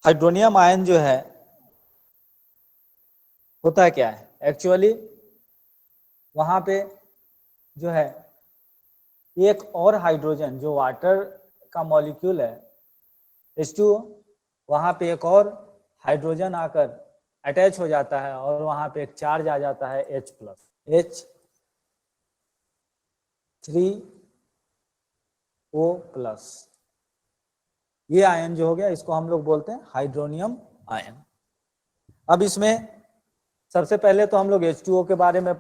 Hydronium ion जो है होता क्या है एक्चुअली, वहां पे जो है एक और हाइड्रोजन जो वाटर का मॉलिक्यूल है H2O, वहां पे एक और हाइड्रोजन आकर अटैच हो जाता है और वहां पे एक चार्ज आ जाता है H3O+। ये आयन जो हो गया इसको हम लोग बोलते हैं हाइड्रोनियम आयन। अब इसमें सबसे पहले तो हम लोग H2O के बारे में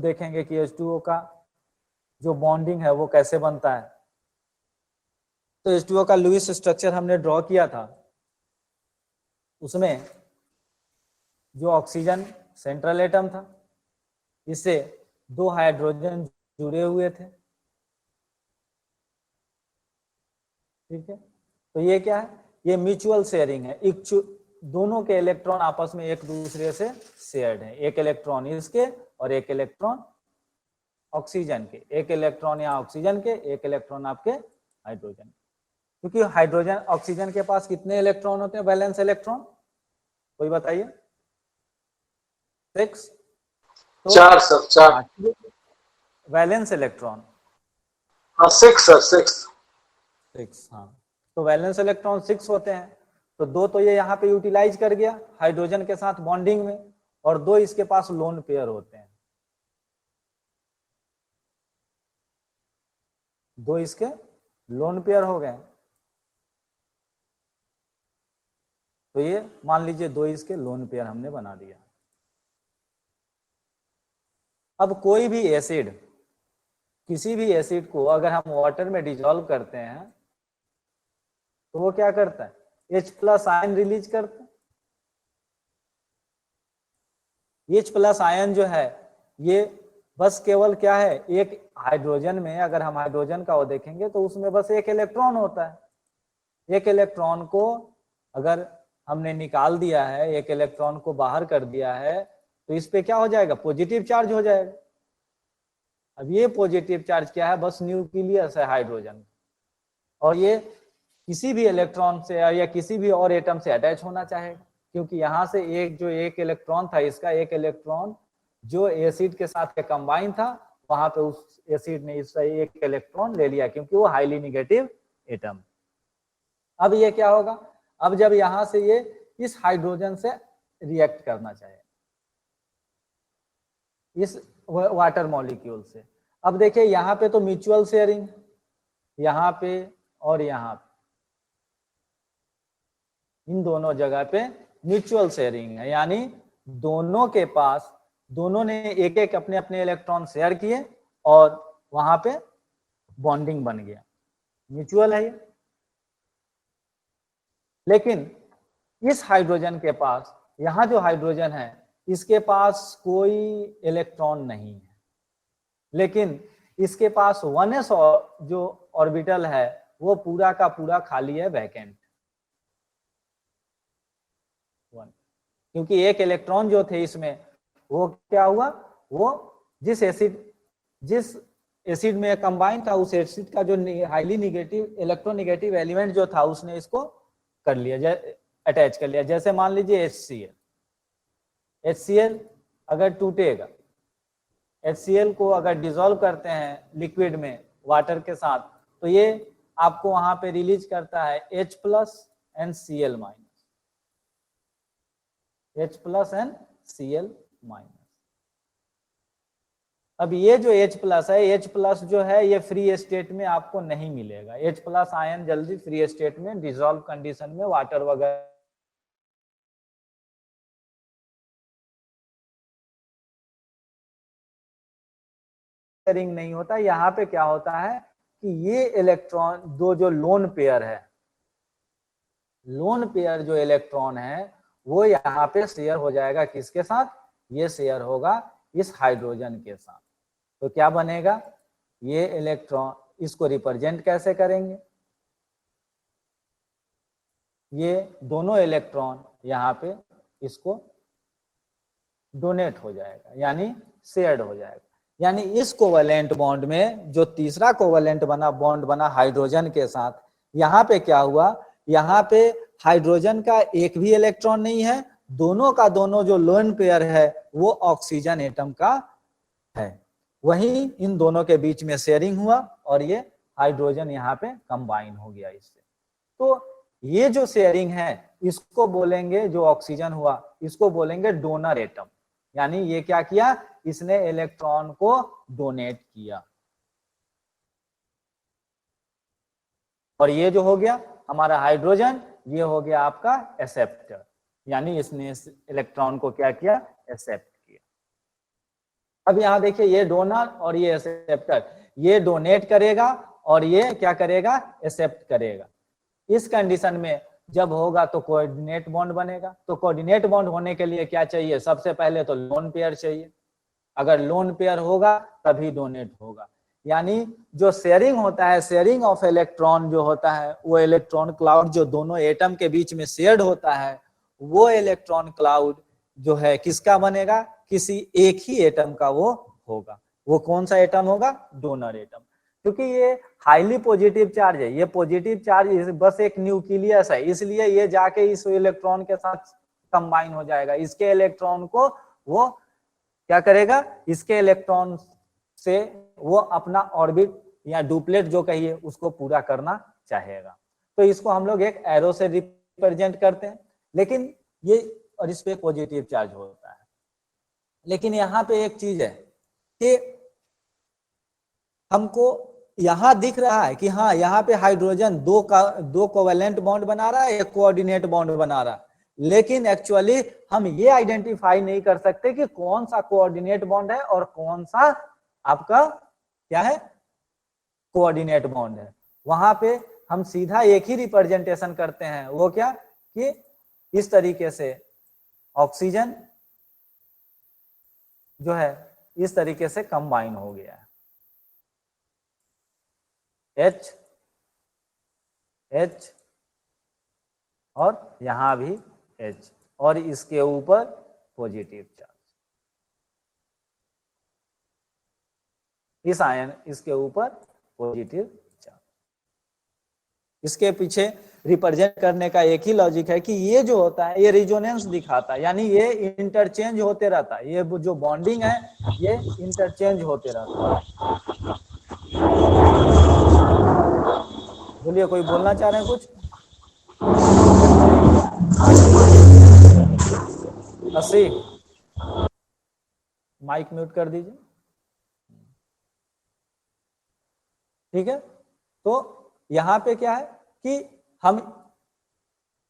देखेंगे कि H2O का जो बॉन्डिंग है वो कैसे बनता है। तो H2O का लुईस स्ट्रक्चर हमने ड्रॉ किया था, उसमें जो ऑक्सीजन सेंट्रल एटम था, इससे 2 हाइड्रोजन जुड़े हुए थे, ठीक है। तो ये क्या है, ये म्यूचुअल शेयरिंग है, दोनों के इलेक्ट्रॉन आपस में एक दूसरे से शेयर्ड है, एक इलेक्ट्रॉन इसके और एक इलेक्ट्रॉन ऑक्सीजन के, एक इलेक्ट्रॉन यहाँ ऑक्सीजन के, एक इलेक्ट्रॉन आपके हाइड्रोजन। क्योंकि हाइड्रोजन ऑक्सीजन के पास कितने इलेक्ट्रॉन होते हैं, वैलेंस इलेक्ट्रॉन, कोई बताइए? 6। तो 4 सर, 4 वैलेंस इलेक्ट्रॉन। हाँ 6 सर, 6 हाँ, तो वैलेंस इलेक्ट्रॉन 6 होते हैं। तो 2 तो ये यहाँ पे यूटिलाइज कर गया हाइड्रोजन के साथ बॉन्डिंग में, और 2 इसके पास लोन पेयर होते हैं, 2 इसके लोन पेयर हो गए। तो ये मान लीजिए 2 इसके लोन पेयर हमने बना दिया। अब कोई भी एसिड, किसी भी एसिड को अगर हम वाटर में डिजोल्व करते हैं तो वो क्या करता है, H+ आयन रिलीज करता है। H+ आयन जो है ये बस केवल क्या है, एक हाइड्रोजन में अगर हम हाइड्रोजन का वो देखेंगे तो उसमें बस एक इलेक्ट्रॉन होता है। एक इलेक्ट्रॉन को अगर हमने निकाल दिया है, एक इलेक्ट्रॉन को बाहर कर दिया है, तो इस पे क्या हो जाएगा, पॉजिटिव चार्ज हो जाएगा। अब ये पॉजिटिव चार्ज क्या है, बस न्यूक्लियस है हाइड्रोजन, और ये किसी भी इलेक्ट्रॉन से या किसी भी और एटम से अटैच होना चाहेगा, क्योंकि यहाँ से एक इलेक्ट्रॉन था, इसका एक इलेक्ट्रॉन जो एसिड के साथ कंबाइन था, वहां पे उस एसिड ने इसका एक इलेक्ट्रॉन ले लिया, क्योंकि वो हाईली निगेटिव एटम। अब ये क्या होगा, अब जब यहां से ये इस हाइड्रोजन से रिएक्ट करना चाहे, इस वाटर मॉलिक्यूल से, अब देखिए यहाँ पे तो म्यूचुअल शेयरिंग, यहाँ पे और यहाँ पे, इन दोनों जगह पे म्यूचुअल शेयरिंग है, यानी दोनों के पास, दोनों ने एक एक अपने अपने इलेक्ट्रॉन शेयर किए और वहां पे बॉन्डिंग बन गया, म्यूचुअल है ये। लेकिन इस हाइड्रोजन के पास, यहाँ जो हाइड्रोजन है इसके पास कोई इलेक्ट्रॉन नहीं है, लेकिन इसके पास 1s जो ऑर्बिटल है वो पूरा का पूरा खाली है, वैकेंट। क्योंकि एक इलेक्ट्रॉन जो थे इसमें, वो क्या हुआ, वो जिस एसिड में कंबाइन था, उस एसिड का जो हाईली निगेटिव इलेक्ट्रोनिगेटिव एलिमेंट जो था उसने इसको कर लिया, अटैच कर लिया। जैसे मान लीजिए HCl अगर टूटेगा, HCl को अगर डिसॉल्व करते हैं लिक्विड में वाटर के साथ, तो ये आपको वहां पे रिलीज करता है H+ and Cl-, H+ and Cl-। अब ये जो H+ है, H+ जो है ये फ्री स्टेट में आपको नहीं मिलेगा, H+ आयन जल्दी फ्री स्टेट में डिसॉल्व कंडीशन में वाटर वगैरह नहीं होता। यहाँ पे क्या होता है कि ये इलेक्ट्रॉन दो जो लोन पेयर है, लोन पेयर जो इलेक्ट्रॉन है वो यहाँ पे शेयर हो जाएगा, किसके साथ, ये शेयर होगा इस हाइड्रोजन के साथ। तो क्या बनेगा, ये इलेक्ट्रॉन, इसको रिप्रेजेंट कैसे करेंगे, ये दोनों इलेक्ट्रॉन यहाँ पे इसको डोनेट हो जाएगा, यानी शेयर्ड हो जाएगा। यानी इस कोवेलेंट बॉन्ड में जो तीसरा कोवेलेंट बना, बॉन्ड बना हाइड्रोजन के साथ, यहाँ पे क्या हुआ, यहाँ पे हाइड्रोजन का एक भी इलेक्ट्रॉन नहीं है, दोनों का दोनों जो लोन पेयर है वो ऑक्सीजन एटम का है। वहीं इन दोनों के बीच में शेयरिंग हुआ और ये हाइड्रोजन यहाँ पे कंबाइन हो गया इससे। तो ये जो शेयरिंग है इसको बोलेंगे, जो ऑक्सीजन हुआ इसको बोलेंगे डोनर एटम, यानी ये क्या किया, इसने इलेक्ट्रॉन को डोनेट किया। और ये जो हो गया हमारा हाइड्रोजन, ये हो गया आपका एक्सेप्टर, यानी इसने इस इलेक्ट्रॉन को क्या किया, एक्सेप्ट किया। अब यहाँ देखिए ये डोनर और ये एक्सेप्टर, ये डोनेट करेगा और ये क्या करेगा, एक्सेप्ट करेगा। इस कंडीशन में जब होगा तो कोऑर्डिनेट बॉन्ड बनेगा। तो कोऑर्डिनेट बॉन्ड होने के लिए क्या चाहिए, सबसे पहले तो लोन पेयर चाहिए। अगर लोन पेयर होगा तभी डोनेट होगा। यानी जो शेयरिंग होता है, शेयरिंग ऑफ इलेक्ट्रॉन जो होता है, वो इलेक्ट्रॉन क्लाउड जो दोनों एटम के बीच में शेयर्ड होता है, वो इलेक्ट्रॉन क्लाउड जो है किसका बनेगा, किसी एक ही एटम का वो होगा। वो कौन सा एटम होगा, डोनर एटम। क्योंकि ये हाईली पॉजिटिव चार्ज है, ये पॉजिटिव चार्ज बस एक न्यूक्लियस है, इसलिए ये जाके इस इलेक्ट्रॉन के साथ कंबाइन हो जाएगा। इसके इलेक्ट्रॉन को वो क्या करेगा, इसके इलेक्ट्रॉन से वो अपना ऑर्बिट या डुप्लेट जो कहिए उसको पूरा करना चाहेगा। तो इसको हम लोग एक एरो से रिप्रेजेंट करते हैं, लेकिन ये और इस पे पॉजिटिव चार्ज होता है। लेकिन यहाँ पे एक चीज है कि हमको यहाँ दिख रहा है कि हाँ यहाँ पे हाइड्रोजन दो कोवेलेंट बॉन्ड बना रहा है, एक कोऑर्डिनेट बॉन्ड बना रहा है, लेकिन एक्चुअली हम ये आइडेंटिफाई नहीं कर सकते कि कौन सा कोऑर्डिनेट बॉन्ड है और कौन सा आपका क्या है, कोऑर्डिनेट बॉन्ड है। वहां पे हम सीधा एक ही रिप्रेजेंटेशन करते हैं, वो क्या कि इस तरीके से ऑक्सीजन जो है इस तरीके से कंबाइन हो गया है, H H और यहां भी H और इसके ऊपर पॉजिटिव चार्ज, इस आयन इसके ऊपर पॉजिटिव चार्ज। इसके पीछे रिप्रेजेंट करने का एक ही लॉजिक है कि ये जो होता है ये रिजोनेंस दिखाता है, यानी ये इंटरचेंज होते रहता है, ये जो बॉन्डिंग है ये इंटरचेंज होते रहता है। बोलिए, कोई बोलना चाह रहे हैं कुछ? 80 माइक म्यूट कर दीजिए। ठीक है, तो यहाँ पे क्या है कि हम,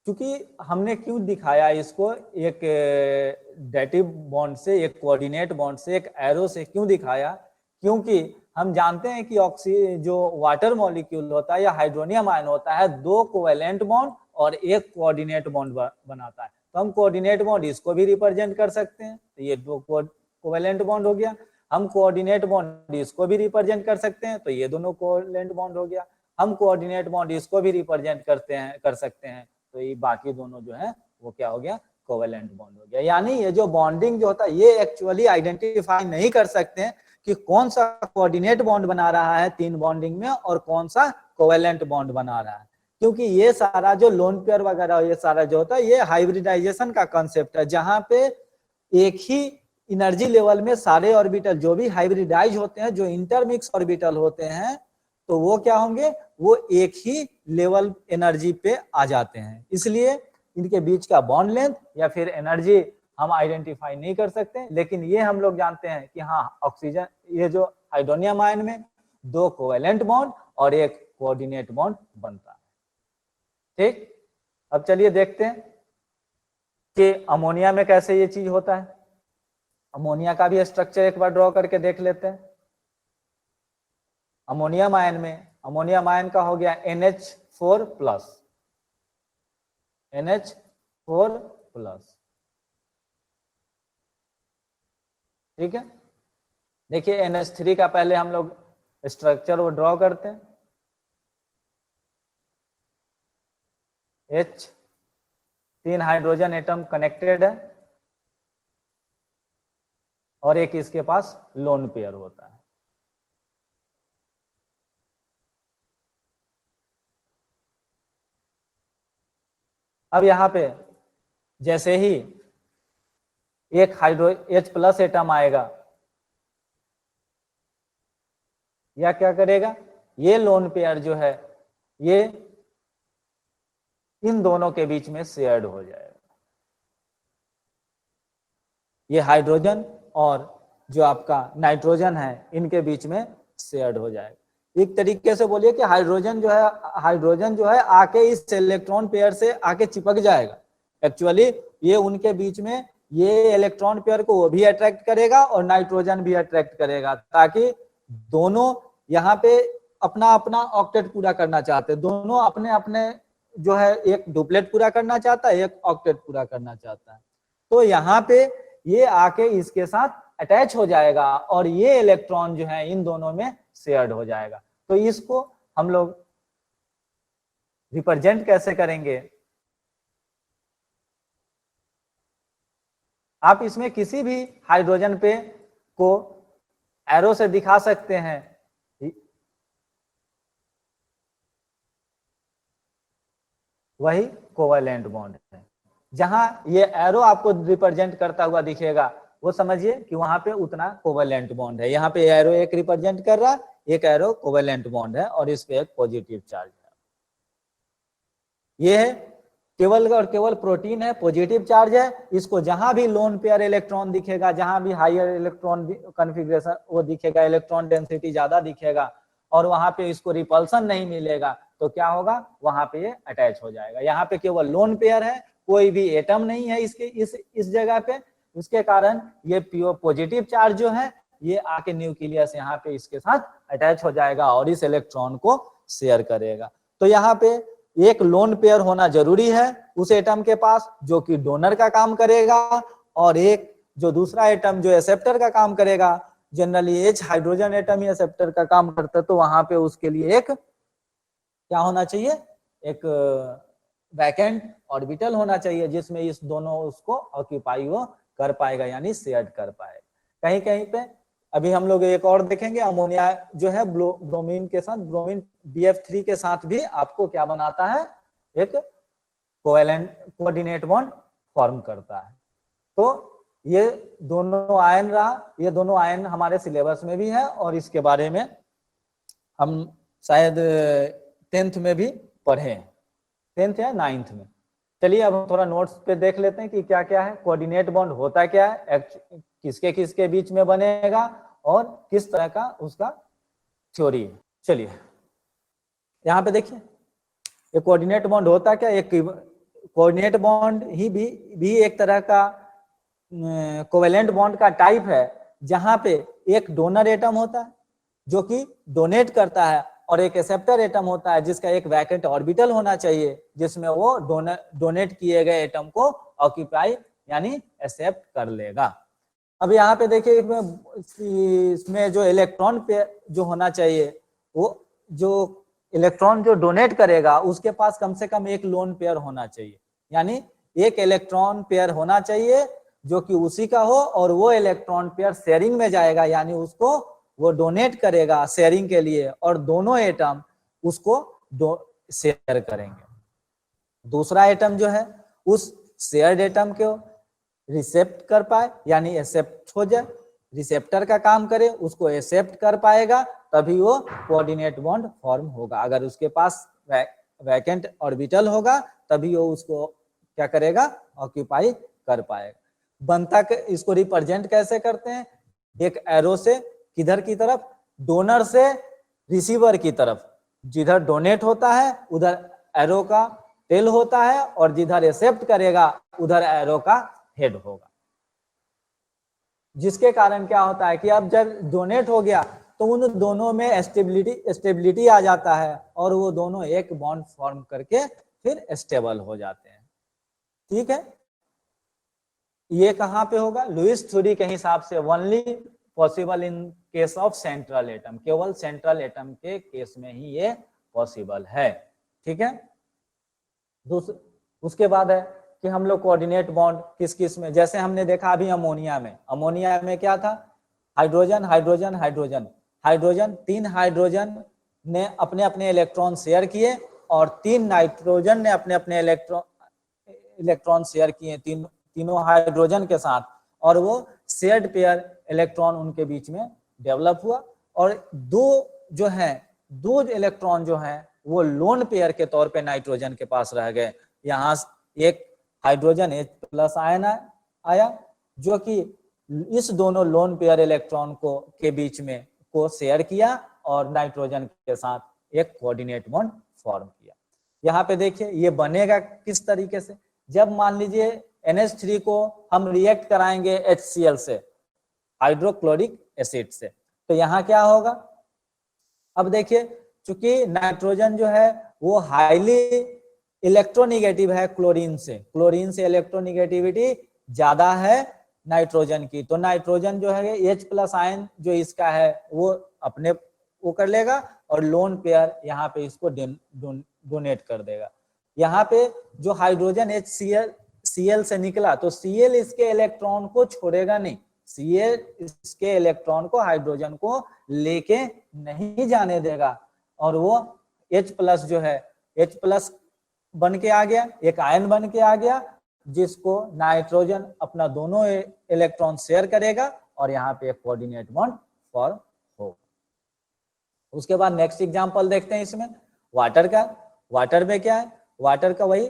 क्योंकि हमने क्यों दिखाया इसको एक डेटिव बॉन्ड से, एक कोऑर्डिनेट बॉन्ड से, एक एरो से क्यों दिखाया, क्योंकि हम जानते हैं कि जो वाटर मॉलिक्यूल होता है या हाइड्रोनियम आयन होता है, दो कोवेलेंट बॉन्ड और एक कोऑर्डिनेट बॉन्ड बनाता है। तो हम कोऑर्डिनेट बॉन्ड इसको भी रिप्रेजेंट कर सकते हैं, तो ये दो कोवेलेंट बॉन्ड हो गया। हम कोऑर्डिनेट बॉन्ड इसको भी रिप्रेजेंट कर सकते हैं, तो ये दोनों कोवेलेंट बॉन्ड हो गया। हम कोऑर्डिनेट बॉन्ड इसको भी रिप्रेजेंट कर सकते हैं, तो ये बाकी दोनों जो है वो क्या हो गया, कोवेलेंट बॉन्ड हो गया। यानी ये जो बॉन्डिंग जो होता है ये एक्चुअली आइडेंटिफाई नहीं कर सकते हैं कि कौन सा कोऑर्डिनेट बॉन्ड बना रहा है तीन बॉन्डिंग में और कौन सा कोवेलेंट बॉन्ड बना रहा है, क्योंकि ये सारा जो लोन पेयर वगैरह ये सारा जो होता है ये हाइब्रिडाइजेशन का कंसेप्ट है, जहां पे एक ही एनर्जी लेवल में सारे ऑर्बिटल जो भी हाइब्रिडाइज होते हैं, जो इंटरमिक्स ऑर्बिटल होते हैं, तो वो क्या होंगे, वो एक ही लेवल एनर्जी पे आ जाते हैं। इसलिए इनके बीच का बॉन्ड लेंथ या फिर एनर्जी हम आइडेंटिफाई नहीं कर सकते, लेकिन ये हम लोग जानते हैं कि हाँ ऑक्सीजन, ये जो हाइड्रोनियम आयन में दो कोवेलेंट बॉन्ड और एक कोऑर्डिनेट बॉन्ड बनता है। ठीक, अब चलिए देखते हैं कि अमोनिया में कैसे ये चीज होता है। अमोनिया का भी स्ट्रक्चर एक बार ड्रॉ करके देख लेते हैं। अमोनियम आयन में, अमोनियम आयन का हो गया NH4 प्लस, NH4 प्लस। ठीक है, देखिए NH3 का पहले हम लोग स्ट्रक्चर वो ड्रॉ करते हैं। H, तीन हाइड्रोजन एटम कनेक्टेड है और एक इसके पास लोन पेयर होता है। अब यहाँ पे जैसे ही एक H+ एटम आएगा, या क्या करेगा, ये लोन पेयर जो है ये इन दोनों के बीच में शेयर्ड हो जाएगा। ये हाइड्रोजन और जो आपका नाइट्रोजन है इनके बीच में शेयर्ड हो जाएगा। एक तरीके से बोलिए कि हाइड्रोजन जो है आके इस इलेक्ट्रॉन पेयर से आके चिपक जाएगा। एक्चुअली ये उनके बीच में ये इलेक्ट्रॉन पेयर को वो भी अट्रैक्ट करेगा और नाइट्रोजन भी अट्रैक्ट करेगा, ताकि दोनों यहाँ पे अपना अपना ऑक्टेट पूरा करना चाहते हैं। दोनों अपने अपने जो है, एक डुप्लेट पूरा करना चाहता है, एक ऑक्टेट पूरा करना चाहता है। तो यहाँ पे ये आके इसके साथ अटैच हो जाएगा और ये इलेक्ट्रॉन जो है इन दोनों में शेयर्ड हो जाएगा। तो इसको हम लोग रिप्रेजेंट कैसे करेंगे? आप इसमें किसी भी हाइड्रोजन पे को एरो से दिखा सकते हैं। वही कोवैलेंट बॉन्ड है। जहां ये एरो आपको रिप्रेजेंट करता हुआ दिखेगा वो समझिए कि वहां पे उतना कोवैलेंट बॉन्ड है। यहाँ पे एरो एक रिप्रेजेंट कर रहा, एक एरो कोवैलेंट बॉन्ड है और इस पे एक पॉजिटिव चार्ज है। ये है केवल और केवल प्रोटीन है, पॉजिटिव चार्ज है। इसको जहां भी लोन पेयर इलेक्ट्रॉन दिखेगा, जहां भी हायर इलेक्ट्रॉन कॉन्फ़िगरेशन वो दिखेगा, इलेक्ट्रॉन डेंसिटी ज्यादा दिखेगा और वहां पे इसको रिपल्सन नहीं मिलेगा, तो क्या होगा, वहां पे ये अटैच हो जाएगा। यहाँ पे केवल लोन पेयर है, कोई भी एटम नहीं है इसके इस जगह पे। उसके कारण ये प्योर पॉजिटिव चार्ज जो है ये आके न्यूक्लियस यहाँ पे इसके साथ अटैच हो जाएगा और इस इलेक्ट्रॉन को शेयर करेगा। तो यहाँ पे एक लोन पेयर होना जरूरी है उस एटम के पास, जो कि डोनर का काम करेगा, और एक जो दूसरा एटम जो एक्सेप्टर का काम करेगा। जनरली H हाइड्रोजन एटम ही एक्सेप्टर का काम करता है, तो वहां पे उसके लिए एक क्या होना चाहिए, एक वैकेंट ऑर्बिटल होना चाहिए, जिसमें इस दोनों उसको ऑक्यूपाई वो कर पाएगा, यानी शेयर कर पाएगा। कहीं कहीं पे अभी हम लोग एक और देखेंगे, अमोनिया जो है ब्रोमीन के साथ, ब्रोमीन BF3 के साथ भी आपको क्या बनाता है, एक कोवैलेंट कोऑर्डिनेट बॉन्ड फॉर्म करता है। तो ये दोनों आयन रहा, ये दोनों आयन हमारे सिलेबस में भी है और इसके बारे में हम शायद 10th में भी पढ़े, 10th या 9th में। चलिए अब हम थोड़ा नोट्स पे देख लेते हैं कि क्या क्या है, कोऑर्डिनेट बॉन्ड होता क्या है, किसके किसके बीच में बनेगा और किस तरह का उसका थ्योरी है। चलिए यहाँ पे देखिए, ये कोऑर्डिनेट बॉन्ड होता क्या, एक कोऑर्डिनेट बॉन्ड ही भी एक तरह का कोवैलेंट बॉन्ड का टाइप है, जहां पे एक डोनर एटम होता है जो कि डोनेट करता है और एक एक्सेप्टर एटम होता है जिसका एक वैकेंट ऑर्बिटल होना चाहिए, जिसमें वो डोनेट किए गए एटम को ऑक्यूपाई यानी एक्सेप्ट कर लेगा। अब यहाँ पे देखिए इसमें जो इलेक्ट्रॉन पे जो होना चाहिए, वो जो इलेक्ट्रॉन जो डोनेट करेगा उसके पास कम से कम एक लोन पेयर होना चाहिए, यानी एक इलेक्ट्रॉन पेयर होना चाहिए जो कि उसी का हो और वो इलेक्ट्रॉन पेयर शेयरिंग में जाएगा, यानी उसको वो डोनेट करेगा शेयरिंग के लिए और दोनों एटम उसको शेयर करेंगे। दूसरा एटम जो है उस शेयर्ड एटम को रिसेप्ट कर पाए, यानी एक्सेप्ट हो जाए, रिसेप्टर का काम करे, उसको एक्सेप्ट कर पाएगा, तभी वो कोऑर्डिनेट बॉन्ड फॉर्म होगा। अगर उसके पास वैकेंट ऑर्बिटल होगा तभी वो उसको क्या करेगा, ऑक्यूपाई कर पाएगा। बनता इसको रिप्रेजेंट कैसे करते हैं, एक एरो से किधर की तरफ, डोनर से रिसीवर की तरफ, जिधर डोनेट होता है उधर एरो का टेल होता है और जिधर एक्सेप्ट करेगा उधर एरो का हेड होगा। जिसके कारण क्या होता है कि अब जब डोनेट हो गया तो उन दोनों में स्टेबिलिटी आ जाता है और वो दोनों एक बॉन्ड फॉर्म करके फिर स्टेबल हो जाते हैं। ठीक है, ये कहां पे होगा, लुईस थ्योरी के हिसाब से only possible in case of central atom, केवल सेंट्रल एटम के केस में ही ये पॉसिबल है। ठीक है, उसके बाद है कि हम लोग कोऑर्डिनेट बॉन्ड किस किस में, जैसे हमने देखा अभी अमोनिया में क्या था, hydrogen hydrogen hydrogen hydrogen, 3 hydrogen ने अपने अपने इलेक्ट्रॉन शेयर किए और 3 नाइट्रोजन ने अपने अपने इलेक्ट्रॉन शेयर किए तीनों हाइड्रोजन के साथ, और वो शेयर्ड पेयर इलेक्ट्रॉन उनके बीच में डेवलप हुआ, और दो इलेक्ट्रॉन जो हैं वो लोन पेयर के तौर पे नाइट्रोजन के पास रह गए। यहाँ एक हाइड्रोजन H+ आयन आया जो कि इस दोनों लोन पेयर इलेक्ट्रॉन के बीच में को शेयर किया और नाइट्रोजन के साथ एक कोऑर्डिनेट बॉन्ड फॉर्म किया। यहाँ पे देखिए ये बनेगा किस तरीके से, जब मान लीजिए NH3 को हम रिएक्ट कराएंगे HCl से, हाइड्रोक्लोरिक एसिड से, तो यहाँ क्या होगा। अब देखिए चूंकि नाइट्रोजन जो है वो हाईली इलेक्ट्रोनिगेटिव है क्लोरीन से इलेक्ट्रोनिगेटिविटी ज्यादा है नाइट्रोजन की, तो नाइट्रोजन जो है H+ आयन जो इसका है वो अपने वो कर लेगा और लोन पेयर यहाँ पे इसको डोनेट कर देगा। यहाँ पे जो हाइड्रोजन HCl से निकला तो Cl इसके इलेक्ट्रॉन को छोड़ेगा नहीं, Cl इसके इलेक्ट्रॉन को हाइड्रोजन को लेके नहीं जाने देगा, और वो H+ जो है H+ बन के आ गया, एक आयन बन के आ गया जिसको नाइट्रोजन अपना दोनों इलेक्ट्रॉन शेयर करेगा और यहाँ पे एक कोऑर्डिनेट बॉन्ड फॉर्म होगा। उसके बाद नेक्स्ट एग्जांपल देखते हैं इसमें वाटर का। वाटर में क्या है, वाटर का वही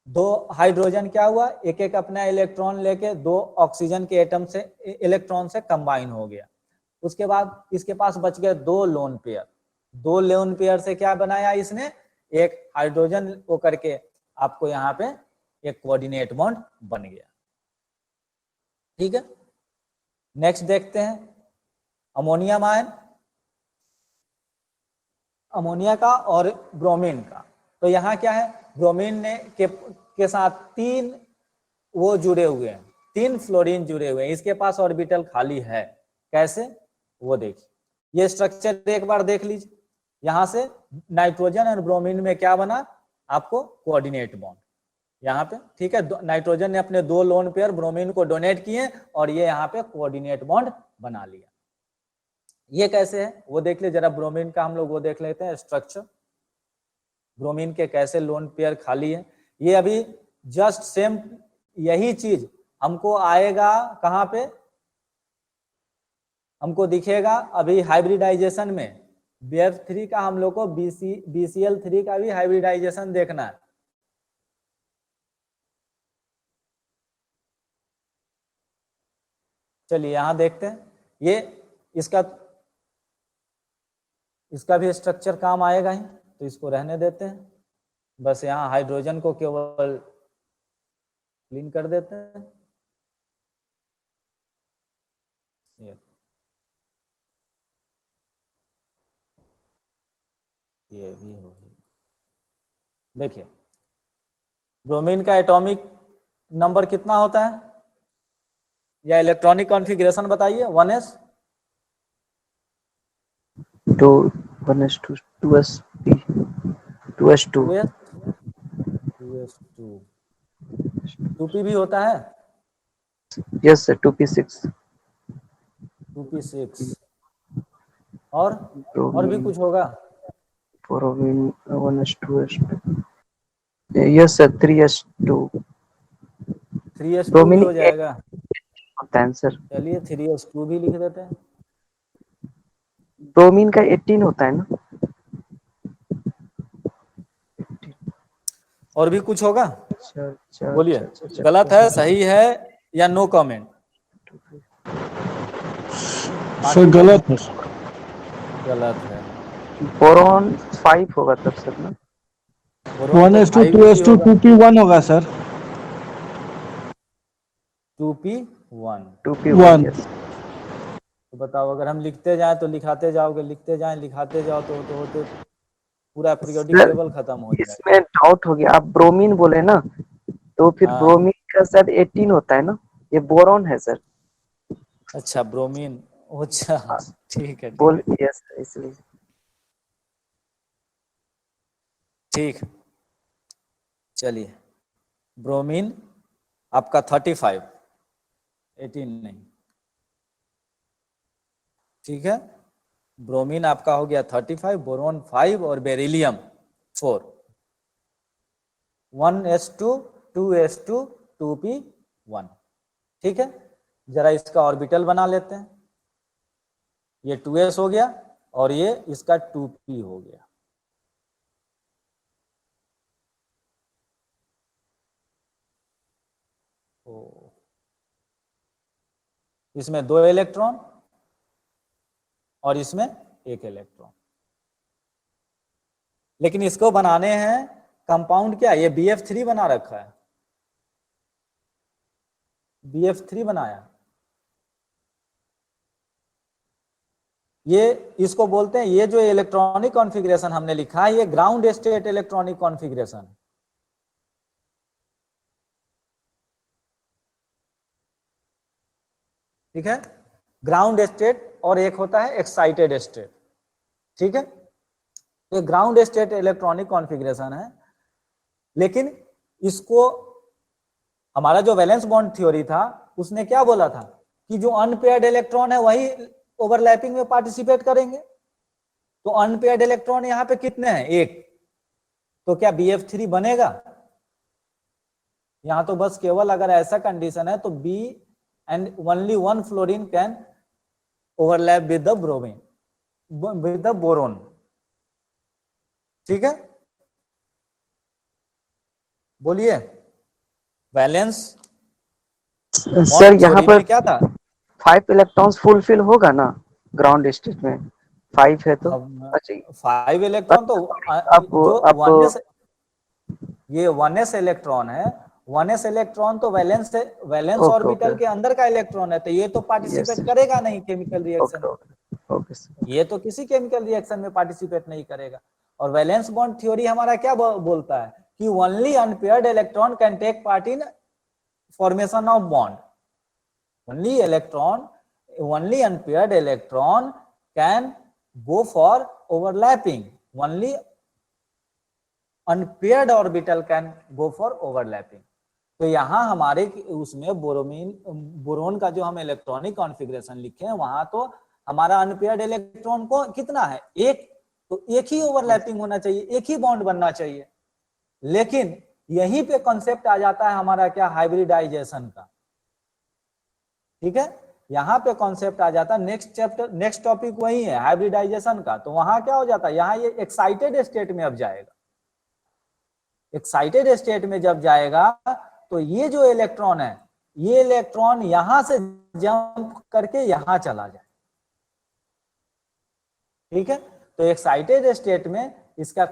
दो हाइड्रोजन क्या हुआ, एक एक अपना इलेक्ट्रॉन लेके दो ऑक्सीजन के एटम से इलेक्ट्रॉन से कंबाइन हो गया। उसके बाद इसके पास बच गए दो लोन पेयर से क्या बनाया इसने, एक हाइड्रोजन को करके आपको यहाँ पे एक कोऑर्डिनेट बॉन्ड बन गया। ठीक है, नेक्स्ट देखते हैं अमोनियम आयन, अमोनिया का और ब्रोमीन का। तो यहाँ क्या है, ब्रोमीन ने के साथ तीन वो जुड़े हुए हैं, तीन फ्लोरीन जुड़े हुए हैं, इसके पास ऑर्बिटल खाली है। कैसे वो देखिए, ये स्ट्रक्चर एक बार देख लीजिए। यहाँ से नाइट्रोजन और ब्रोमीन में क्या बना आपको, कोऑर्डिनेट बॉन्ड यहाँ पे। ठीक है, नाइट्रोजन ने अपने दो लोन पेयर ब्रोमीन को डोनेट किए और ये यहाँ पे कोऑर्डिनेट बॉन्ड बना लिया। ये कैसे है वो देख ले जरा, ब्रोमीन का हम लोग वो देख लेते हैं स्ट्रक्चर, ब्रोमीन के कैसे लोन पेयर खाली है। ये अभी जस्ट सेम यही चीज हमको आएगा कहाँ पे, हमको दिखेगा अभी हाइब्रिडाइजेशन में। BF3 का हम लोग को BCl3 का भी हाइब्रिडाइजेशन देखना है। चलिए यहाँ देखते हैं, ये इसका भी स्ट्रक्चर काम आएगा ही, तो इसको रहने देते हैं। बस यहाँ हाइड्रोजन को केवल क्लीन कर देते हैं। ये भी हो गया। देखिए ब्रोमीन का एटॉमिक नंबर कितना होता है या इलेक्ट्रॉनिक कॉन्फ़िगरेशन बताइए। 1s 2p भी होता है। यस सर 2p6 और भी कुछ होगा। Bromine 1s2s2 yes sir 3s2 3s2 भी हो जाएगा। होता है सर। चलिए 3s2 भी लिख देते हैं। ब्रोमीन का 18 होता है ना। और भी कुछ होगा, अच्छा बोलिए। गलत है सही है या नो कमेंट। सर गलत है, गलत है। बोरॉन 5 होगा तब सर ना। 1s2 2s2 2p1 होगा सर। 2p1 yes. तो बताओ, अगर हम लिखते जाए तो लिखाते जाओगे, लिखते जाओ तो पूरा पीरियोडिक टेबल खत्म हो जाएगा। इसमें डाउट हो गया, आप ब्रोमीन बोले ना, तो फिर हाँ। ब्रोमीन का सर 18 होता है ना, ये बोरॉन है सर। अच्छा ब्रोमीन, अच्छा ठीक है बोल यस इसलिए। ठीक। चलिए ब्रोमीन आपका 35, 18 नहीं। ठीक है, ब्रोमीन आपका हो गया 35, बोरोन 5 और बेरिलियम 4। 1s2 2s2 2p1। ठीक है, जरा इसका ऑर्बिटल बना लेते हैं। ये 2s हो गया और ये इसका 2p हो गया। तो इसमें 2 इलेक्ट्रॉन और इसमें 1 इलेक्ट्रॉन। लेकिन इसको बनाने हैं कंपाउंड क्या, ये BF3 बना रखा है, BF3 बनाया। ये इसको बोलते हैं, ये जो इलेक्ट्रॉनिक कॉन्फ़िगरेशन हमने लिखा है ये ग्राउंड स्टेट इलेक्ट्रॉनिक कॉन्फ़िगरेशन। ठीक है, ग्राउंड स्टेट और एक होता है एक्साइटेड स्टेट। ठीक है, ये ग्राउंड स्टेट इलेक्ट्रॉनिक कॉन्फ़िगरेशन है। लेकिन इसको हमारा जो वैलेंस बॉन्ड थ्योरी था उसने क्या बोला था कि जो अनपेयर्ड इलेक्ट्रॉन है वही ओवरलैपिंग में पार्टिसिपेट करेंगे। तो अनपेयर्ड इलेक्ट्रॉन यहाँ पे कितने हैं, 1। तो क्या BF3 बनेगा? यहां तो बस केवल अगर ऐसा कंडीशन है तो B and only one fluorine can overlap with the bromine, with the boron। ठीक है, बोलिए वैलेंस सर यहाँ पर क्या था? 5 इलेक्ट्रॉन्स फुलफिल होगा ना ग्राउंड स्टेट में? 5 है तो अच्छा 5 इलेक्ट्रॉन तो आप ये 1s इलेक्ट्रॉन है। 1s इलेक्ट्रॉन तो वैलेंस ओके, ऑर्बिटल ओके। के अंदर का इलेक्ट्रॉन है, तो ये तो पार्टिसिपेट Yes, करेगा नहीं केमिकल रिएक्शन में। Okay sir. ये तो किसी केमिकल रिएक्शन में पार्टिसिपेट नहीं करेगा। और वैलेंस बॉन्ड थ्योरी हमारा क्या बोलता है कि only unpaired electron can take part in formation of bond. only unpaired electron can go for overlapping, only unpaired orbital can go for overlapping। तो यहाँ हमारे उसमें बोरोन का जो हम इलेक्ट्रॉनिक कॉन्फ़िगरेशन लिखे हैं वहां तो हमारा अनपेयर्ड इलेक्ट्रॉन को कितना है, 1। तो एक ही ओवरलैपिंग होना चाहिए, एक ही बॉन्ड बनना चाहिए। लेकिन यहीं पे कॉन्सेप्ट आ जाता है हमारा क्या, हाइब्रिडाइजेशन का। ठीक है, यहाँ पे कॉन्सेप्ट आ जाता है, नेक्स्ट टॉपिक वही है हाइब्रिडाइजेशन का। तो वहां क्या हो जाता है, यहाँ ये एक्साइटेड स्टेट में अब जाएगा। एक्साइटेड स्टेट में जब जाएगा तो ये जो इलेक्ट्रॉन है, ये इलेक्ट्रॉन यहां से जंप करके यहां चला जाए। ठीक है, तो एक्साइटेड स्टेट में इसका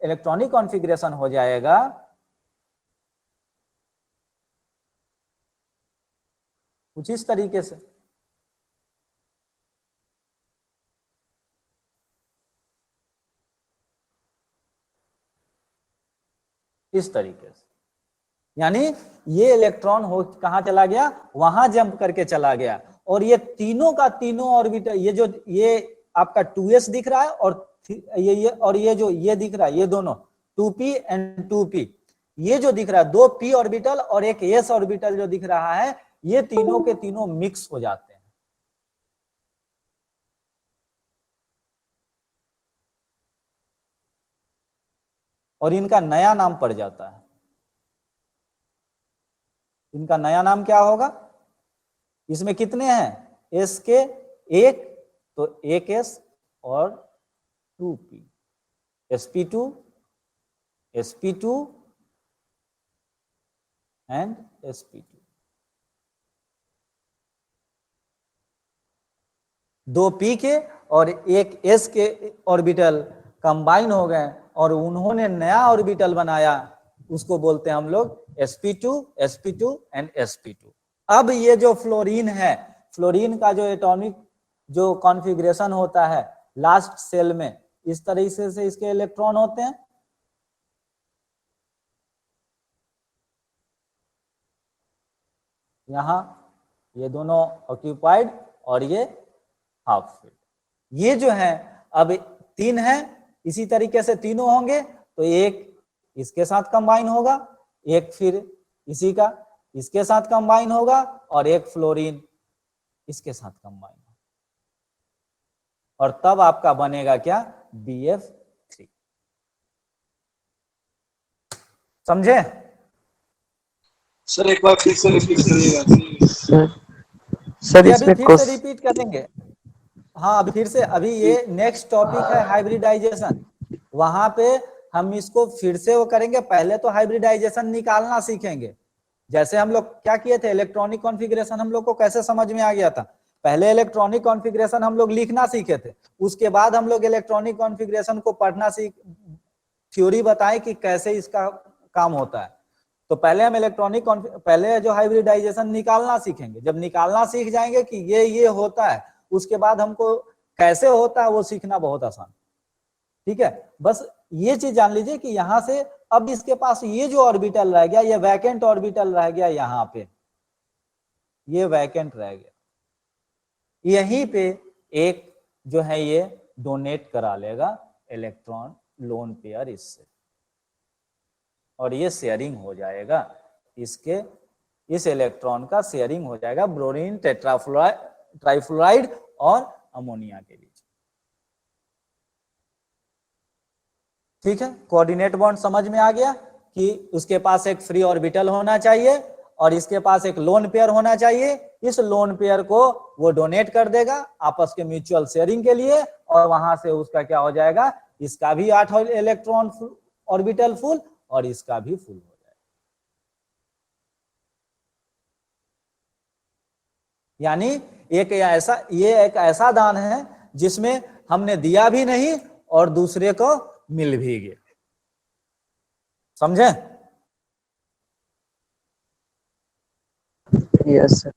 इलेक्ट्रॉनिक कॉन्फ़िगरेशन हो जाएगा कुछ इस तरीके से। इस तरीके से, यानी ये इलेक्ट्रॉन हो कहां चला गया, वहां जंप करके चला गया। और ये तीनों का तीनों ऑर्बिटल, ये आपका 2s दिख रहा है और ये जो ये दिख रहा है, ये दोनों 2p एंड 2p, ये जो दिख रहा है 2 p ऑर्बिटल और एक s ऑर्बिटल जो दिख रहा है, ये तीनों के तीनों मिक्स हो जाते हैं। और इनका नया नाम पड़ जाता है। इनका नया नाम क्या होगा, इसमें कितने हैं s के 1, तो 1s और 2p, sp2 sp2 and sp2। 2 p के और एक s के ऑर्बिटल कंबाइन हो गए और उन्होंने नया ऑर्बिटल बनाया, उसको बोलते हैं हम लोग sp2 एंड sp2। अब ये जो फ्लोरीन है, फ्लोरीन का जो एटॉमिक जो कॉन्फ़िगरेशन होता है लास्ट सेल में, इस तरीके से इसके इलेक्ट्रॉन होते हैं। यहां ये दोनों ऑक्यूपाइड और ये हाफ फिल्ड। ये जो है अब 3 है, इसी तरीके से तीनों होंगे, तो एक इसके साथ कंबाइन होगा, एक फिर इसी का इसके साथ कंबाइन होगा और एक फ्लोरीन इसके साथ कंबाइन होगा, और तब आपका बनेगा क्या, BF3। समझे? सर एक बार फिर से रिपीट करिएगा। सर ये अभी इसमें फिर से रिपीट करेंगे। हाँ अभी फिर से, अभी ये नेक्स्ट टॉपिक है हाइब्रिडाइजेशन, वहां पे हम इसको फिर से वो करेंगे। पहले तो हाइब्रिडाइजेशन निकालना सीखेंगे। जैसे हम लोग क्या किए थे, इलेक्ट्रॉनिक कॉन्फ़िगरेशन हम लोग को कैसे समझ में आ गया था। पहले इलेक्ट्रॉनिक कॉन्फ़िगरेशन हम लोग लिखना सीखे थे, उसके बाद हम लोग इलेक्ट्रॉनिक कॉन्फ़िगरेशन को पढ़ना थ्योरी बताएं कि कैसे इसका काम होता है। तो पहले हम पहले जो हाइब्रिडाइजेशन निकालना सीखेंगे। जब निकालना सीख जाएंगे कि ये होता है, उसके बाद हमको कैसे होता है वो सीखना बहुत आसान। ठीक है, बस ये चीज जान लीजिए कि यहां से अब इसके पास ये जो ऑर्बिटल रह गया, ये वैकेंट ऑर्बिटल रह गया, यहाँ पे ये वैकेंट रह गया, यहीं पे एक जो है ये डोनेट करा लेगा इलेक्ट्रॉन लोन पेयर इससे, और ये शेयरिंग हो जाएगा, इसके इस इलेक्ट्रॉन का शेयरिंग हो जाएगा ब्रोमीन ट्राइफ्लोराइड और अमोनिया के बीच। ठीक है, कोऑर्डिनेट बॉन्ड समझ में आ गया कि उसके पास एक फ्री ऑर्बिटल होना चाहिए और इसके पास एक लोन पेयर होना चाहिए। इस लोन पेयर को वो डोनेट कर देगा आपस के म्यूचुअल शेयरिंग के लिए, और वहां से उसका क्या हो जाएगा, इसका भी 8 इलेक्ट्रॉन ऑर्बिटल फुल और इसका भी फुल हो जाएगा। यानी ये एक ऐसा दान है जिसमें हमने दिया भी नहीं और दूसरे को मिल भी गया। समझे? Yes sir.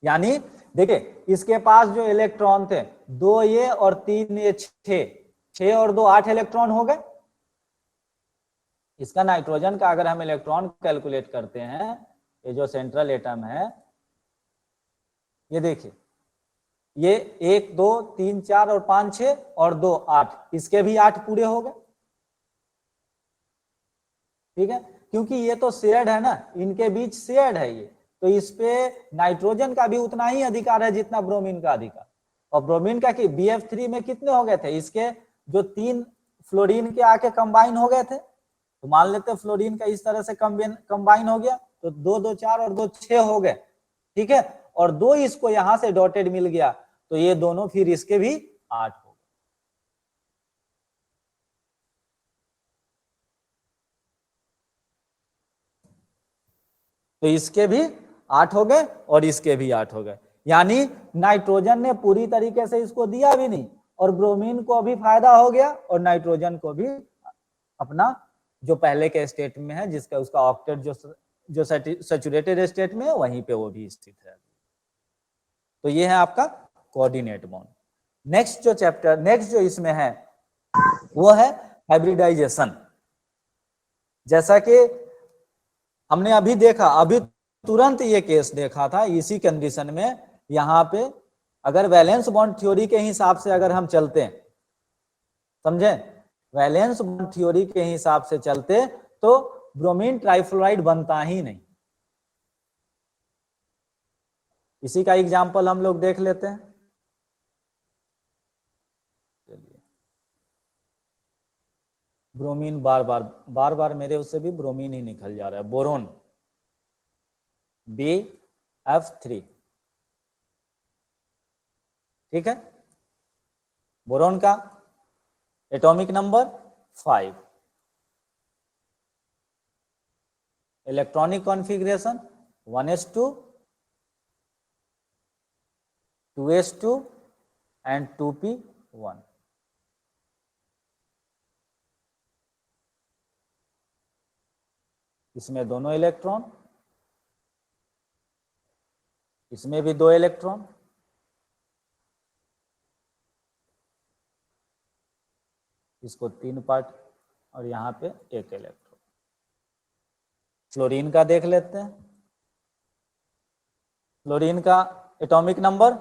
यानी देखिए इसके पास जो इलेक्ट्रॉन थे 2 ये और 3 ये 6 और 2 8 इलेक्ट्रॉन हो गए। इसका नाइट्रोजन का अगर हम इलेक्ट्रॉन कैलकुलेट करते हैं, ये जो सेंट्रल एटम है, ये देखिए ये 1 2 3 4 और 5 6 और 2 8, इसके भी 8 पूरे हो गए। ठीक है, क्योंकि ये तो शेयर्ड है ना, इनके बीच शेयर्ड है ये, तो इस पे नाइट्रोजन का भी उतना ही अधिकार है जितना ब्रोमीन का अधिकार। और ब्रोमीन का कि BF3 में कितने हो गए थे, इसके जो 3 फ्लोरीन के आके कंबाइन हो गए थे, तो मान लेते फ्लोरीन का इस तरह से कंबाइन हो गया, तो 2 2 4 और 2 6 हो गए। ठीक है, और 2 इसको यहां से डॉटेड मिल गया, तो ये दोनों फिर इसके भी 8 हो गए। तो इसके भी 8 हो गए और इसके भी 8 हो गए। यानी नाइट्रोजन ने पूरी तरीके से इसको दिया भी नहीं, और ब्रोमीन को भी फायदा हो गया, और नाइट्रोजन को भी अपना जो पहले के स्टेट में है, जिसका उसका ऑक्टेट जो सैचुरेटेड स्टेट में है, वहीं पे वो भी स्थित है। तो ये है आपका कोऑर्डिनेट बॉन्ड। नेक्स्ट जो इसमें है वो है हाइब्रिडाइजेशन। जैसा कि हमने अभी देखा, अभी तुरंत ये केस देखा था, इसी कंडीशन में यहां पे अगर वैलेंस बॉन्ड थ्योरी के हिसाब से अगर हम चलते हैं, समझे, वैलेंस बॉन्ड थ्योरी के हिसाब से चलते तो ब्रोमीन ट्राइफ्लोराइड बनता ही नहीं। इसी का एग्जांपल हम लोग देख लेते हैं। ब्रोमीन बार बार मेरे उससे भी ब्रोमीन ही निकल जा रहा है। बोरोन BF3, ठीक है, बोरोन का atomic number 5, electronic configuration 1s2 2s2 and 2p1। इसमें दोनों इलेक्ट्रॉन, इसमें भी 2 इलेक्ट्रॉन, इसको 3 पार्ट और यहाँ पे 1 इलेक्ट्रॉन। फ्लोरीन का देख लेते हैं। फ्लोरीन का atomic number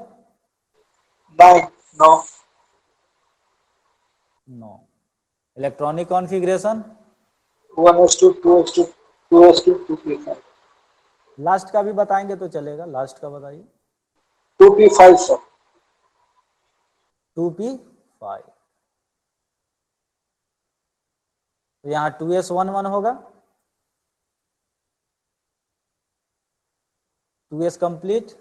9। Electronic configuration 1s2 2s2 2s2 2p5। Last का भी बताएंगे तो चलेगा, लास्ट का बताइए। 2p5 sir. 2p5, तो यहाँ 2s11 होगा, 2s कंप्लीट,